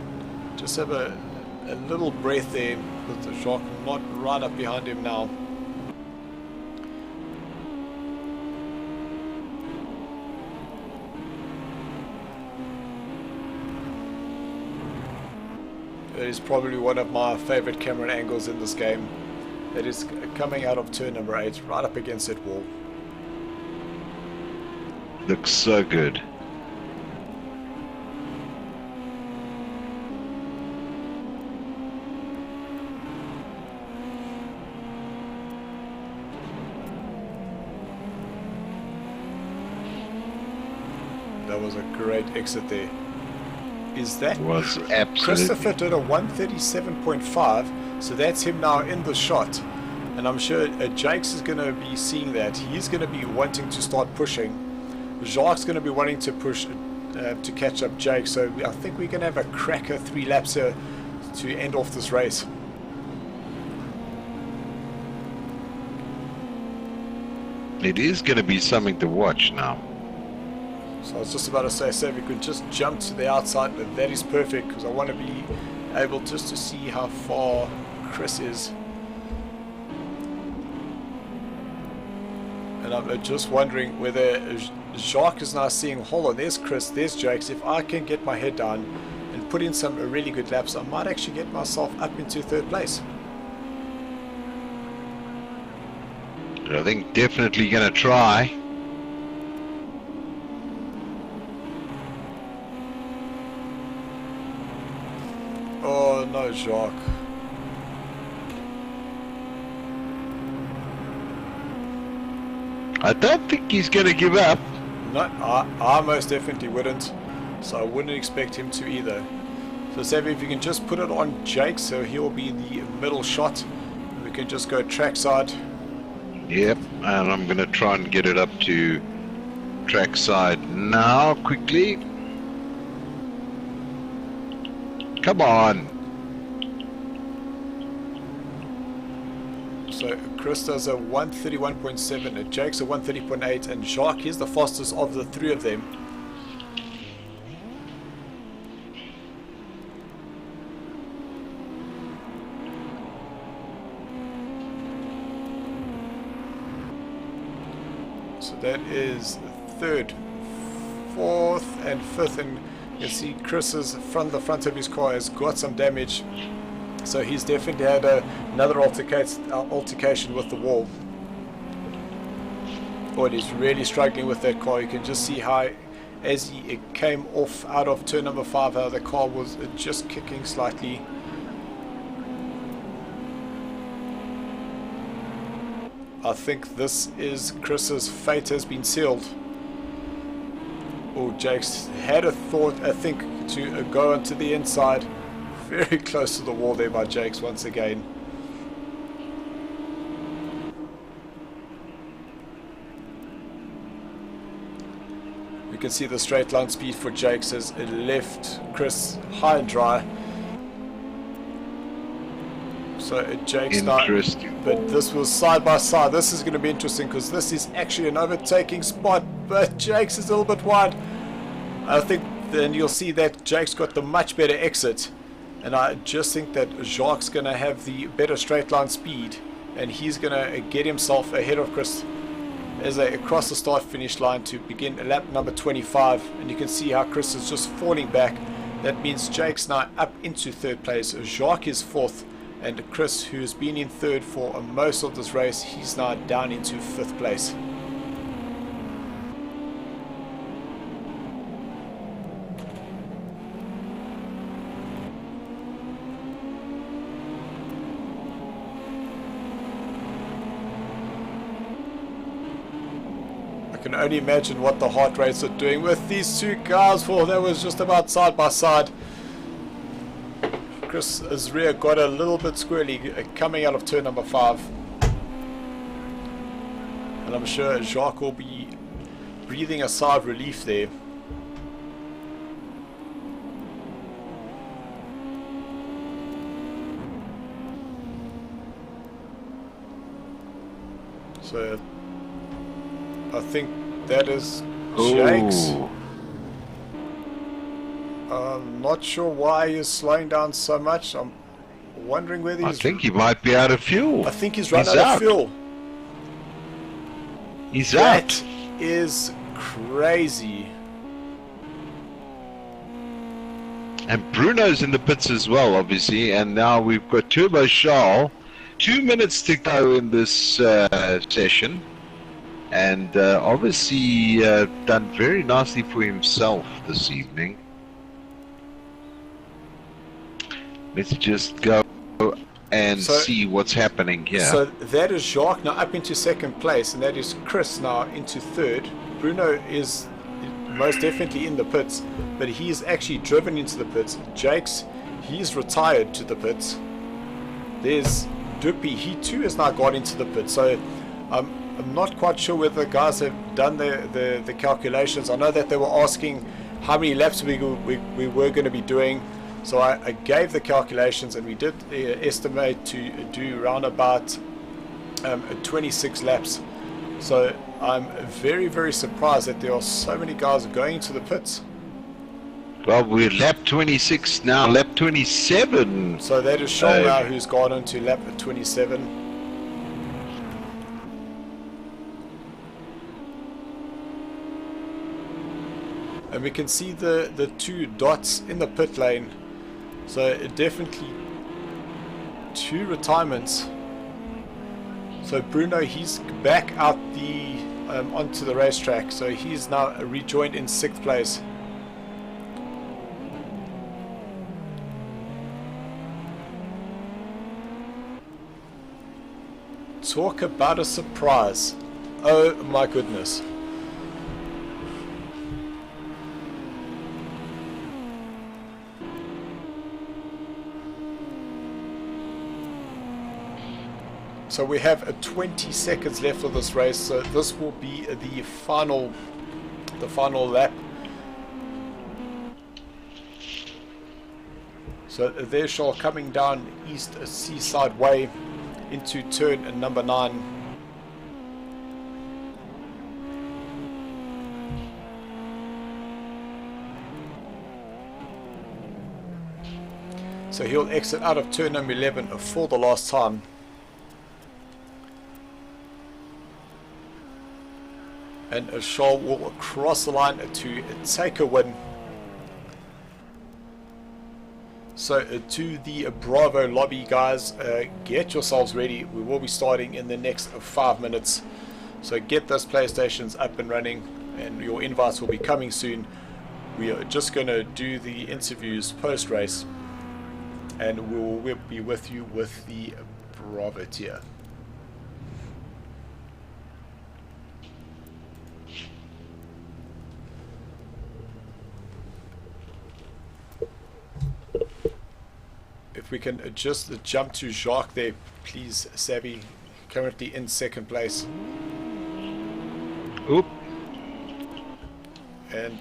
just have a little breath there with the Jacques not right up behind him now. It is probably one of my favorite camera angles in this game. It is coming out of turn number 8, right up against that wall. Looks so good. That was a great exit there. Is that Was absolutely. Christopher did a 137.5, so that's him now in the shot, and I'm sure Jake's is going to be seeing that. He's going to be wanting to start pushing. Jacques going to be wanting to push to catch up Jake, so I think we're going to have a cracker 3 laps here to end off this race. It is going to be something to watch now. So I was just about to say, if we could just jump to the outside, but that is perfect because I want to be able just to see how far Chris is. And And I'm just wondering whether Jacques is now seeing, hold on, there's Chris, there's Jakes. If I can get my head down and put in some really good laps, I might actually get myself up into third place. I think definitely going to try. Oh no, Jacques. I don't think he's going to give up. No, I most definitely wouldn't. So I wouldn't expect him to either. So Savvy, if you can just put it on Jake, so he'll be the middle shot. We can just go trackside. Yep, and I'm going to try and get it up to trackside now, quickly. Come on. So Chris does a 131.7, Jake's a 130.8, and Jacques is the fastest of the three of them. So that is third, fourth, and fifth, and you see Chris's the front of his car has got some damage. So he's definitely had another altercation with the wall. Oh, and he's really struggling with that car. You can just see how, as he came off out of turn number 5, how the car was just kicking slightly. I think this is Chris's fate has been sealed. Oh, Jake's had a thought, I think, to go onto the inside. Very close to the wall there by Jakes once again. We can see the straight line speed for Jakes has left Chris high and dry. So Jakes now, but this was side by side. This is going to be interesting because this is actually an overtaking spot, but Jakes is a little bit wide. I think then you'll see that Jakes got the much better exit. And I just think that Jacques going to have the better straight line speed, and he's going to get himself ahead of Chris as they across the start finish line to begin lap number 25. And you can see how Chris is just falling back. That means Jake's now up into third place, Jacques is fourth, and Chris, who's been in third for most of this race, he's now down into fifth place. I can only imagine what the heart rates are doing with these two cars. Well, that was just about side by side. Chris's rear got a little bit squirrely coming out of turn number 5. And I'm sure Jacques will be breathing a sigh of relief there. So I think that is Jakes. Ooh. I'm not sure why he's slowing down so much. I'm wondering whether he's... I think he might be out of fuel. I think he's run out of fuel. He's That out. is crazy. And Bruno's in the pits as well, obviously. And now we've got Turbo Charles. 2 minutes to go in this session. And obviously done very nicely for himself this evening. Let's just go and see what's happening here. So that is Jacques now up into second place, and that is Chris now into third. Bruno is most definitely in the pits, but he's actually driven into the pits. Jakes, he's retired to the pits. There's Duppy, he too has now got into the pits. So I'm not quite sure whether the guys have done the calculations. I know that they were asking how many laps we were going to be doing. So I gave the calculations, and we did estimate to do around about 26 laps. So I'm very, very surprised that there are so many guys going to the pits. Well, we're lap 26 now, lap 27. So that is Sean now who's gone into lap 27. And we can see the two dots in the pit lane. So definitely 2 retirements. So Bruno, he's back out the onto the racetrack. So he's now rejoined in 6th place. Talk about a surprise. Oh my goodness. So we have 20 seconds left of this race, so this will be the final lap. So there's Shaw coming down East Seaside Way into turn number 9. So he'll exit out of turn number 11 for the last time. And Shaw will cross the line to take a win. So to the Bravo lobby, guys, get yourselves ready. We will be starting in the next 5 minutes. So get those PlayStations up and running, and your invites will be coming soon. We are just going to do the interviews post-race, and we'll be with you with the Bravo tier. If we can just jump to Jacques there, please, Savvy. Currently in 2nd place. Oop. And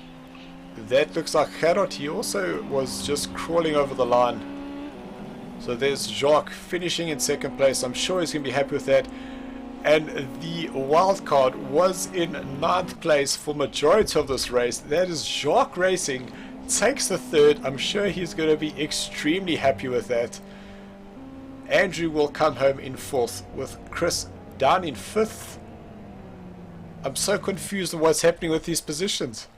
that looks like Gerard. He also was just crawling over the line. So there's Jacques finishing in 2nd place. I'm sure he's going to be happy with that. And the wild card was in 9th place for majority of this race. That is Jacques Racing. Takes the 3rd. I'm sure he's going to be extremely happy with that. Andrew will come home in 4th with Chris down in 5th. I'm so confused on what's happening with these positions.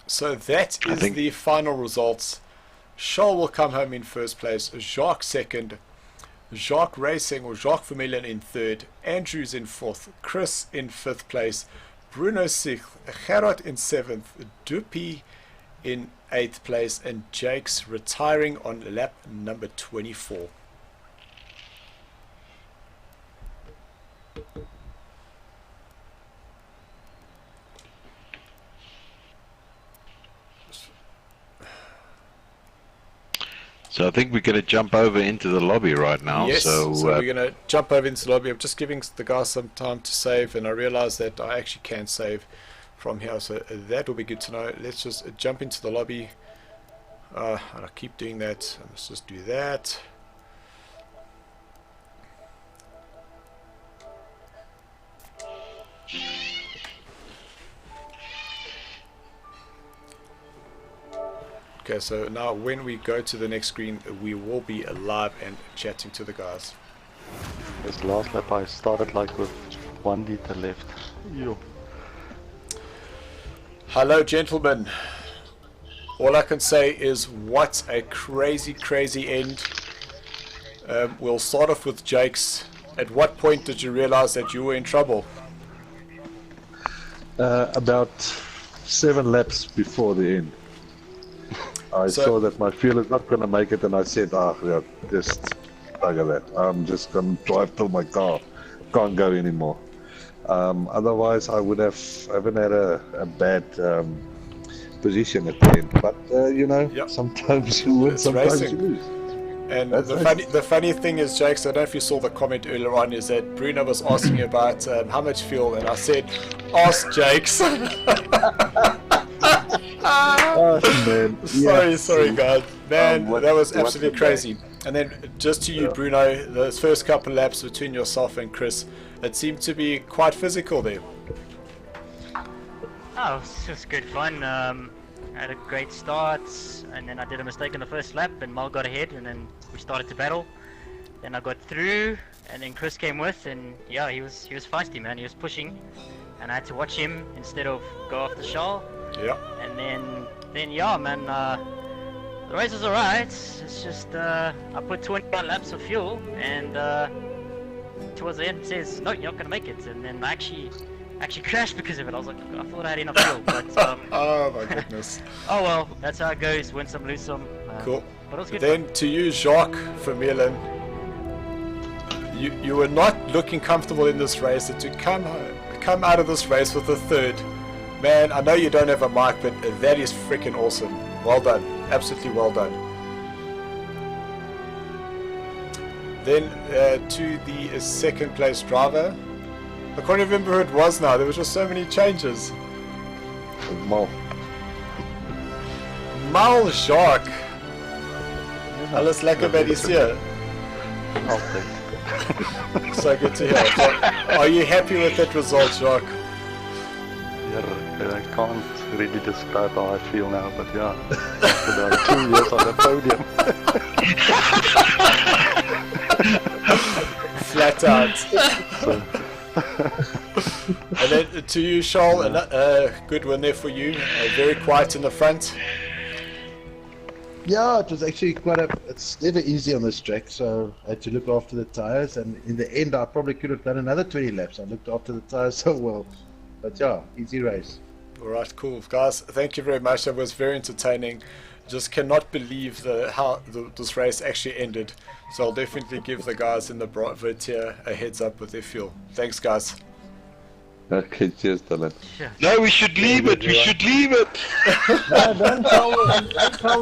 So that is the final results. Charles will come home in 1st place, Jacques 2nd, Jacques Racing or Jacques Vermeulen in 3rd, Andrews in 4th, Chris in 5th place, Bruno 6th, Gerard in 7th, Dupi in 8th place, and Jake's retiring on lap number 24. So I think we're going to jump over into the lobby right now. Yes, so we're going to jump over into the lobby. I'm just giving the guys some time to save, and I realize that I actually can save from here, so that will be good to know. Let's just jump into the lobby. And I keep doing that. Let's just do that. Okay, so now when we go to the next screen, we will be live and chatting to the guys. This last lap I started like with 1 liter left. Yo. Hello gentlemen. All I can say is what a crazy end. We'll start off with Jake's. At what point did you realize that you were in trouble? About 7 laps before the end. I saw that my fuel is not going to make it, and I said, yeah, just bugger that. I'm just going to drive till my car can't go anymore. Otherwise, I would haven't had a bad position at the end. But, you know, sometimes you win, sometimes you lose. And the funny thing is, Jake, so I don't know if you saw the comment earlier on, is that Bruno was asking me about how much fuel, and I said, ask Jake's. Oh, man. Sorry guys. Man, that was absolutely crazy. And then just to you, Bruno, those first couple of laps between yourself and Chris, it seemed to be quite physical there. Oh, it was just good fun. I had a great start, and then I did a mistake in the first lap, and Mal got ahead, and then we started to battle. Then I got through, and then Chris came with, and yeah, he was feisty, man. He was pushing, and I had to watch him instead of go off the shoal. Yeah. And then yeah, man, the race was alright. It's just I put 21 laps of fuel, and towards the end it says no, you're not gonna make it. And then I actually crashed because of it. I was like, I thought I had enough fuel, but Oh my goodness. oh well, that's how it goes. Win some, lose some. Cool. But it was good. Then to you, Jacques Vermeulen, you were not looking comfortable in this race, and to come out of this race with a third, man, I know you don't have a mic, but that is freaking awesome. Well done, absolutely well done. Then to the second place driver, I can't remember who it was now. There was just so many changes. Mal. Mal Jacques. Alles lekker by die see. Altijd. So good to hear. So, are you happy with that result, Jacques? Yeah, I can't really describe how I feel now, but yeah, after about 2 years on the podium. Flat out. So, And then to you, Charles, a good one there for you. Very quiet in the front. Yeah, it was actually it's never easy on this track, so I had to look after the tires, and in the end I probably could have done another 20 laps. I looked after the tires so well. But yeah, easy race. Alright, cool. Guys, thank you very much. That was very entertaining. Just cannot believe how this race actually ended. So I'll definitely give the guys in the Bravo tier a heads up with their fuel. Thanks, guys. Okay, cheers, Dylan. No, we should leave it. We should leave it. No, don't tell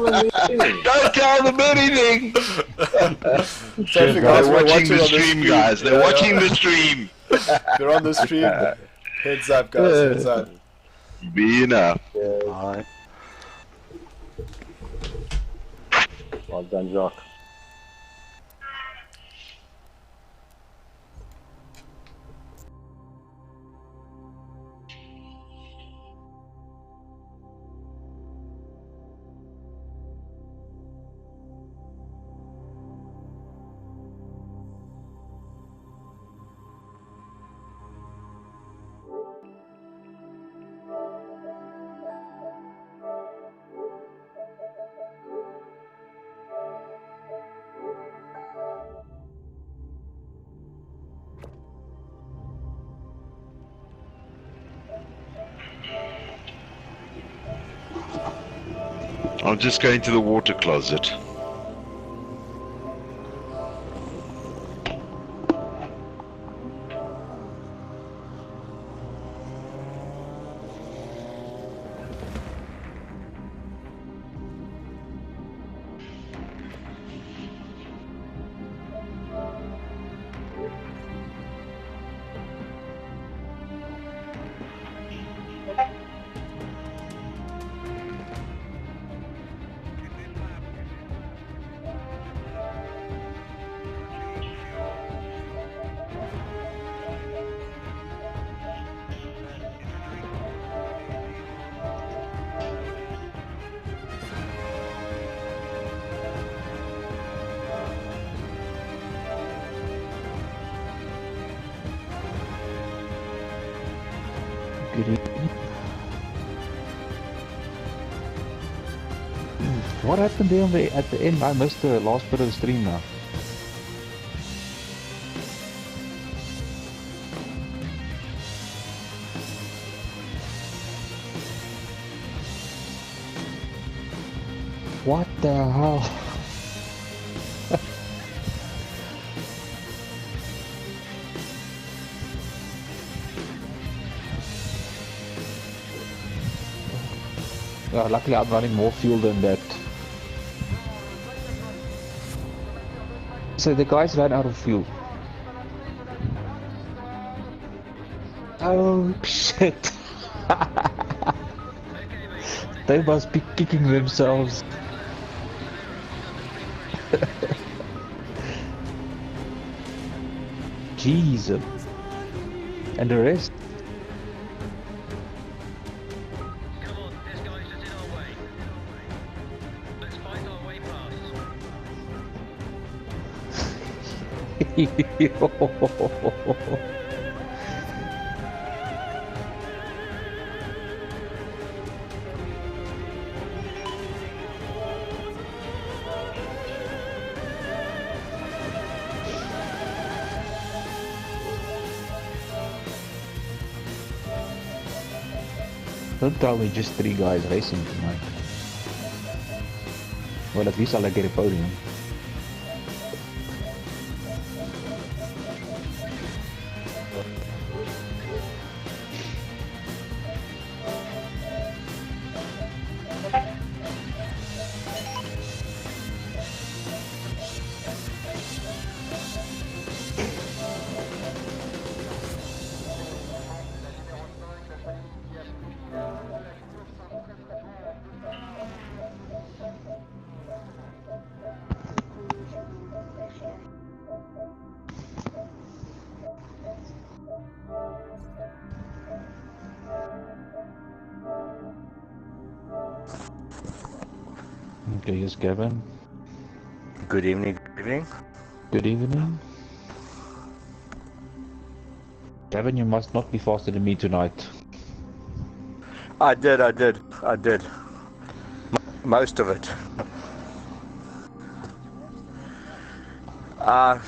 them anything. Don't tell them anything. Thank you guys They're for watching the on stream, guys. They're watching the stream. They're on the stream. Heads up, guys. Heads up. Be enough. alright. Well done, Jacques. I'm just going to the water closet. Good evening. What happened there at the end? I missed the last bit of the stream now. What the hell? Yeah, luckily I'm running more fuel than that. So the guys ran out of fuel. Oh shit. They must be kicking themselves. Jesus. And the rest? Don't tell me just 3 guys racing tonight. Well, at least I'll get a podium. Okay, yes, Gavin. Good evening, good evening. Good evening. Gavin, you must not be faster than me tonight. I did. Most of it.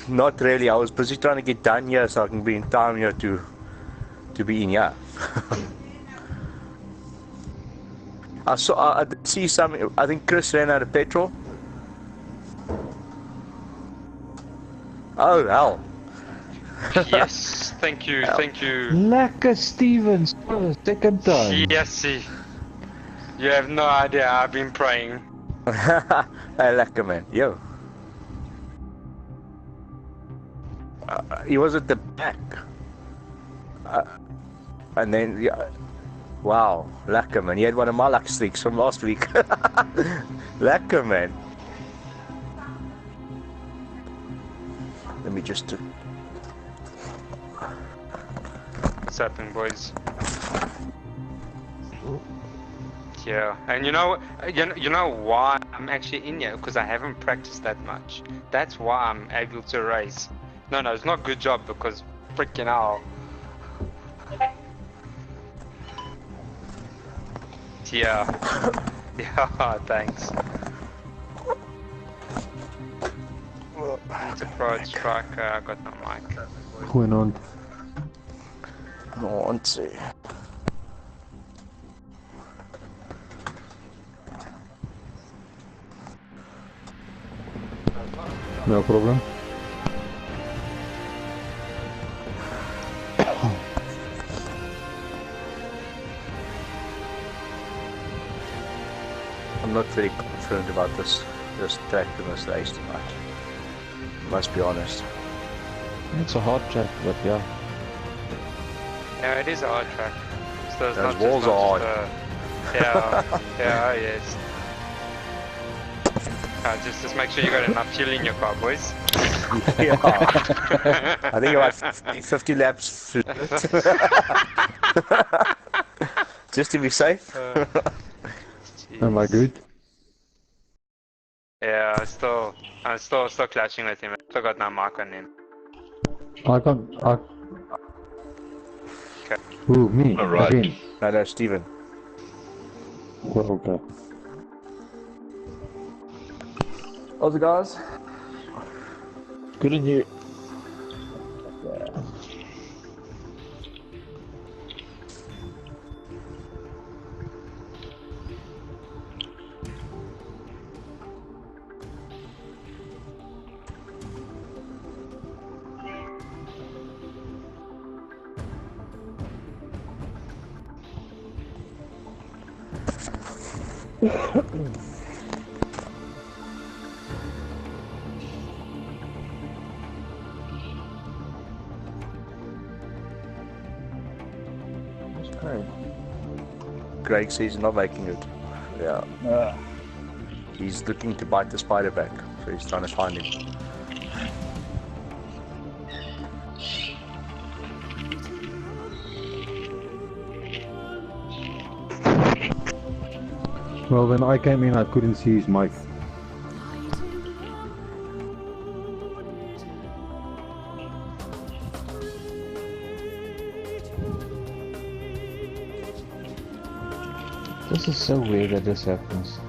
Not really. I was busy trying to get done here so I can be in time here to be in here. I did see some. I think Chris ran out of petrol. Oh hell. Yes, thank you. Lekker Stevens, second time. Yes, you have no idea. I've been praying. Hey, lekker man. Yo. He was at the back. And then, yeah. Wow, lekker man. He had one of my luck streaks from last week. Lekker man. Let me just... What's happening, boys? Yeah, and you know why I'm actually in here? Because I haven't practiced that much. That's why I'm able to race. No, it's not good job because freaking hell. Yeah. Yeah, thanks. Enterprise striker, I got no mic. Goedenavond. No, let's see. No problem. I'm not very confident about this track in this race tonight. Must be honest. It's a hard track, but yeah. Yeah, it is a hard track. So it's Those not walls just, are not hard. just, yeah, yes. Just make sure you got enough fuel in your car, boys. Yeah. I think about 50 laps. Just to be safe. Am I good? Yeah, I'm still clashing with him. I still got no mark on him. Okay. Who, me? All right. Again? No, Steven. Well, okay. How's it, guys? Good on you. Greg says he's not making it. Yeah. He's looking to bite the spider back, so he's trying to find him. Well, when I came in, I couldn't see his mic. This is so weird that this happens.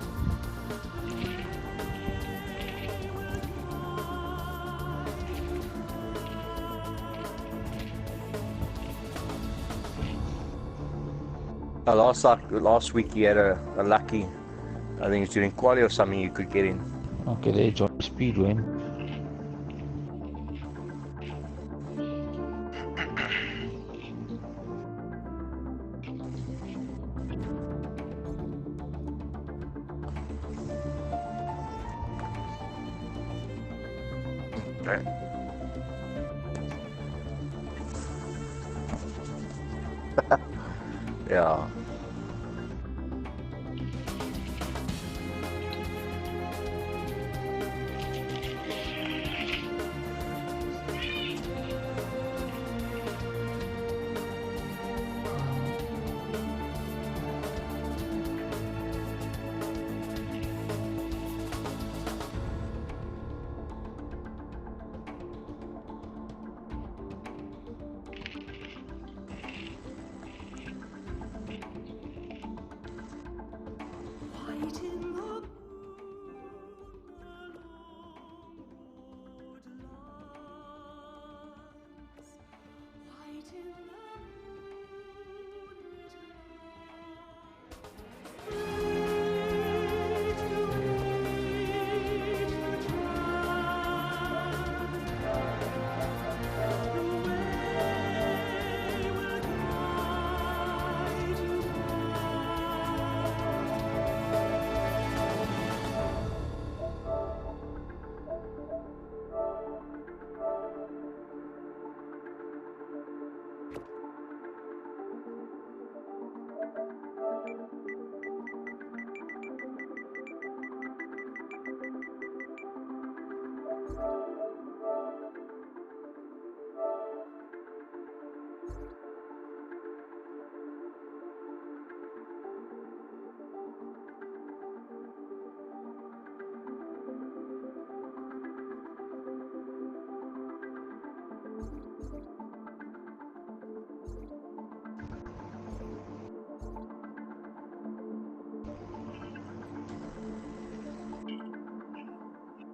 Last week he had a lucky, I think it's during quali or something you could get in. Okay, there, John Speedway. Okay. Yeah.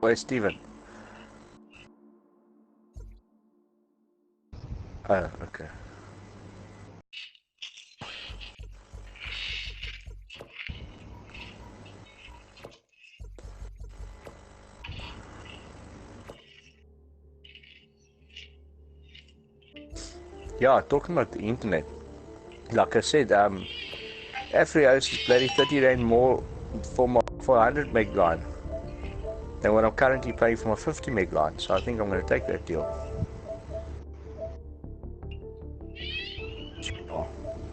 Where's Steven? Oh, okay. Yeah, talking about the internet. Like I said, FreeOS is bloody 30 rand more for my 400 meg line than what I'm currently paying for my 50 meg line. So I think I'm going to take that deal.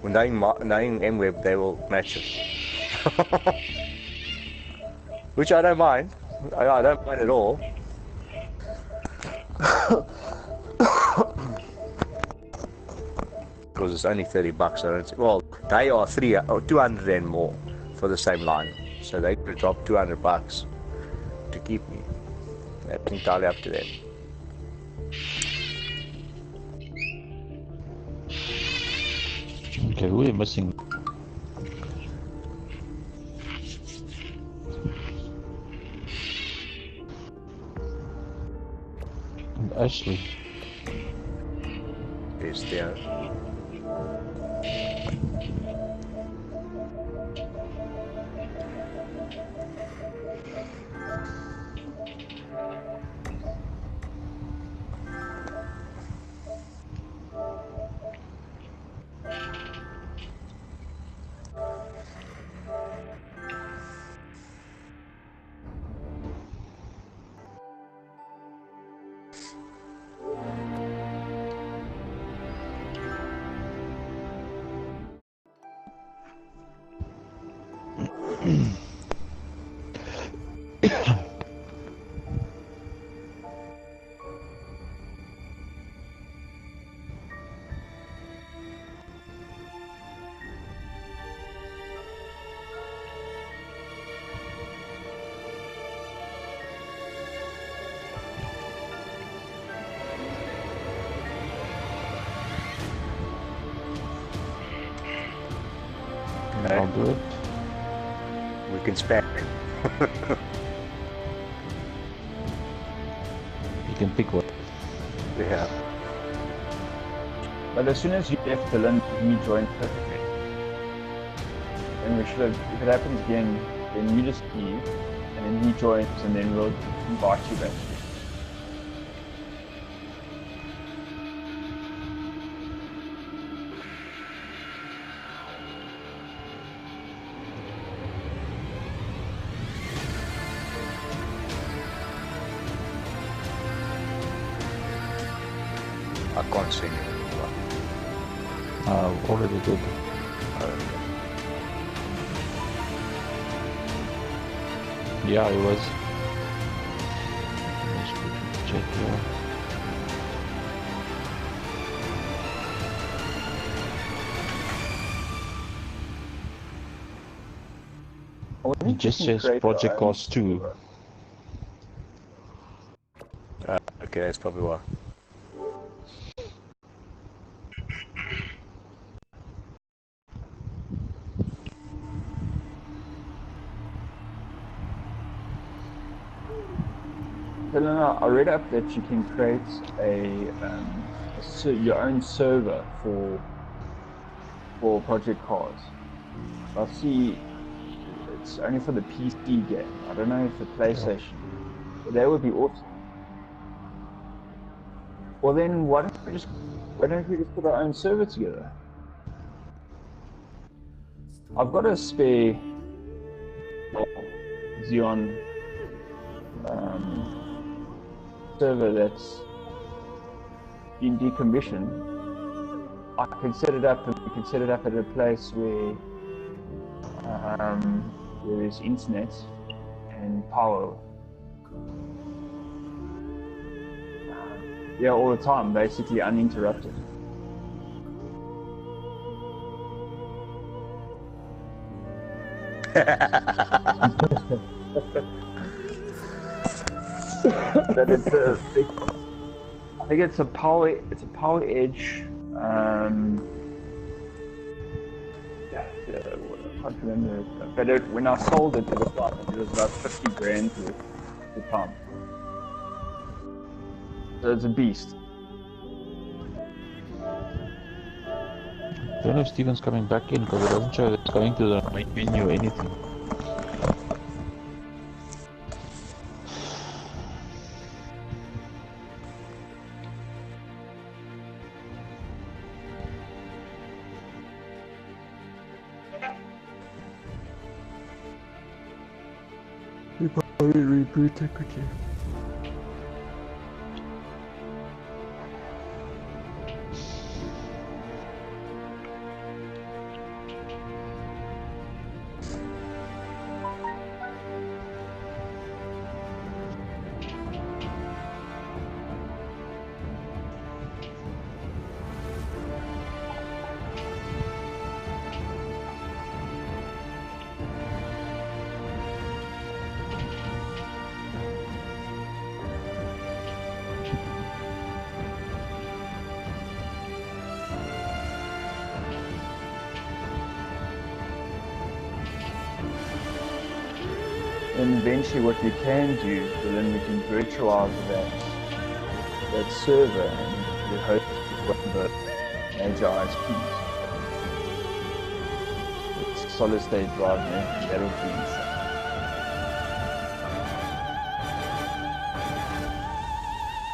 When knowing MWeb, they will match it. Which I don't mind. I don't mind at all. Because it's only 30 bucks. So it's, well, they are 200 rand more for the same line. So they could drop 200 bucks to keep me. That's entirely up to them. Okay, who are you missing? Ashley. Is there? I'll do it. We can spam. You can pick one. Yeah. But as soon as you left Dylan, me joined perfectly. and we should have, if it happens again, then you just leave, and then he joins, and then we'll invite you back. I can't see anything. Already did. Yeah, it was. Let's quickly check here. It just says Project Cost 2. Okay, that's probably why. No, I read up that you can create your own server for Project Cars. I see it's only for the PC game. I don't know if the PlayStation. But that would be awesome. Well then, why don't we just put our own server together? I've got a spare Xeon server that's been decommissioned. I can set it up, and we can set it up at a place where there's internet and power. Yeah, all the time, basically uninterrupted. But it's I think it's a Power Edge. I can't remember. But when I sold it to the client, it was about 50 grand worth at the time. So it's a beast. I don't know if Steven's coming back in because it doesn't show that it's going to the main menu or anything. You probably reboot it quickly. And eventually what we can do, so then we can virtualize that server and we host one of the major ISPs. It's solid state drive and that'll be insane.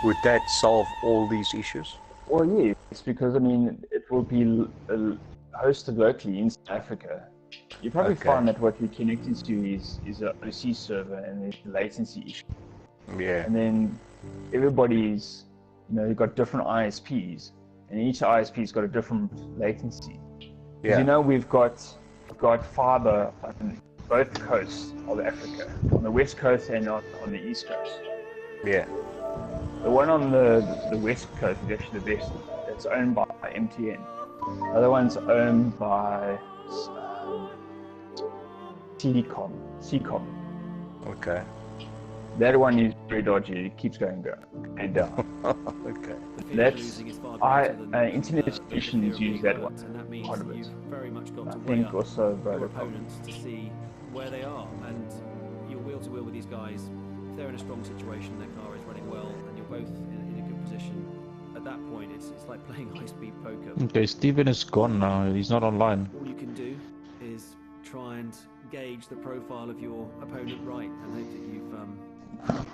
Would that solve all these issues? Well, yes, because I mean, it will be hosted locally in South Africa. You probably find that what you're connecting to is an OC server and there's a latency issue. Yeah. And then everybody's, you've got different ISPs, and each ISP's got a different latency. Because we've got fiber on both coasts of Africa, on the west coast and on the east coast. Yeah. The one on the west coast is actually the best. It's owned by MTN. The other one's owned by CCOM. Okay. That one is very dodgy. It keeps going down. Okay. That's internet solutions use that one quite a bit. Very much got I to think weigh also up your Vodacom. opponents to see where they are, and you're wheel to wheel with these guys. If they're in a strong situation, their car is running well, and you're both in a good position. At that point, it's like playing high-speed poker. Okay, Steven is gone now. He's not online. All you can do is try and gauge the profile of your opponent right, and hope that you've hope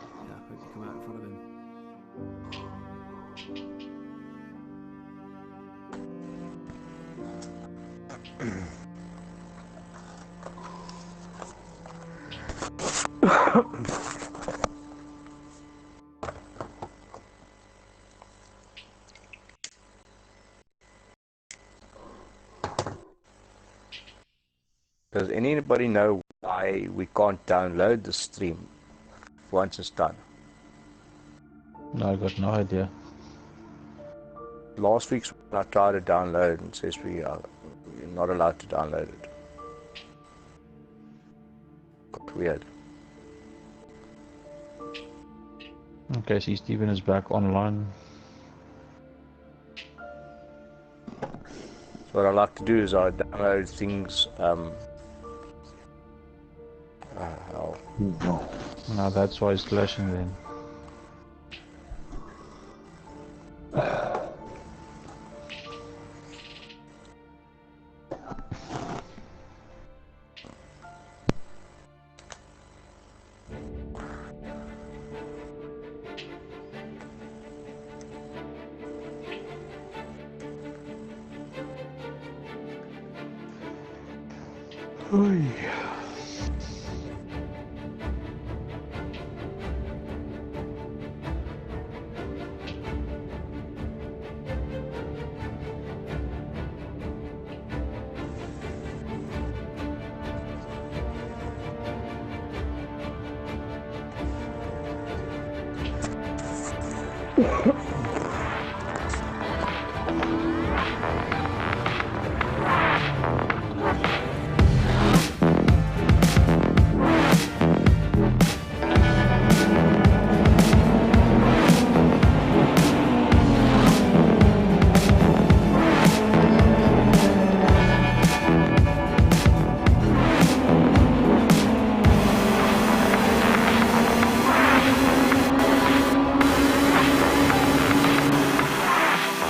you come out in front of him. Does anybody know why we can't download the stream once it's done? No, I got no idea. Last week's when I tried to download and says we're not allowed to download it. Got weird. Okay, see, Steven is back online. So what I like to do is I download things. No, that's why it's flashing then.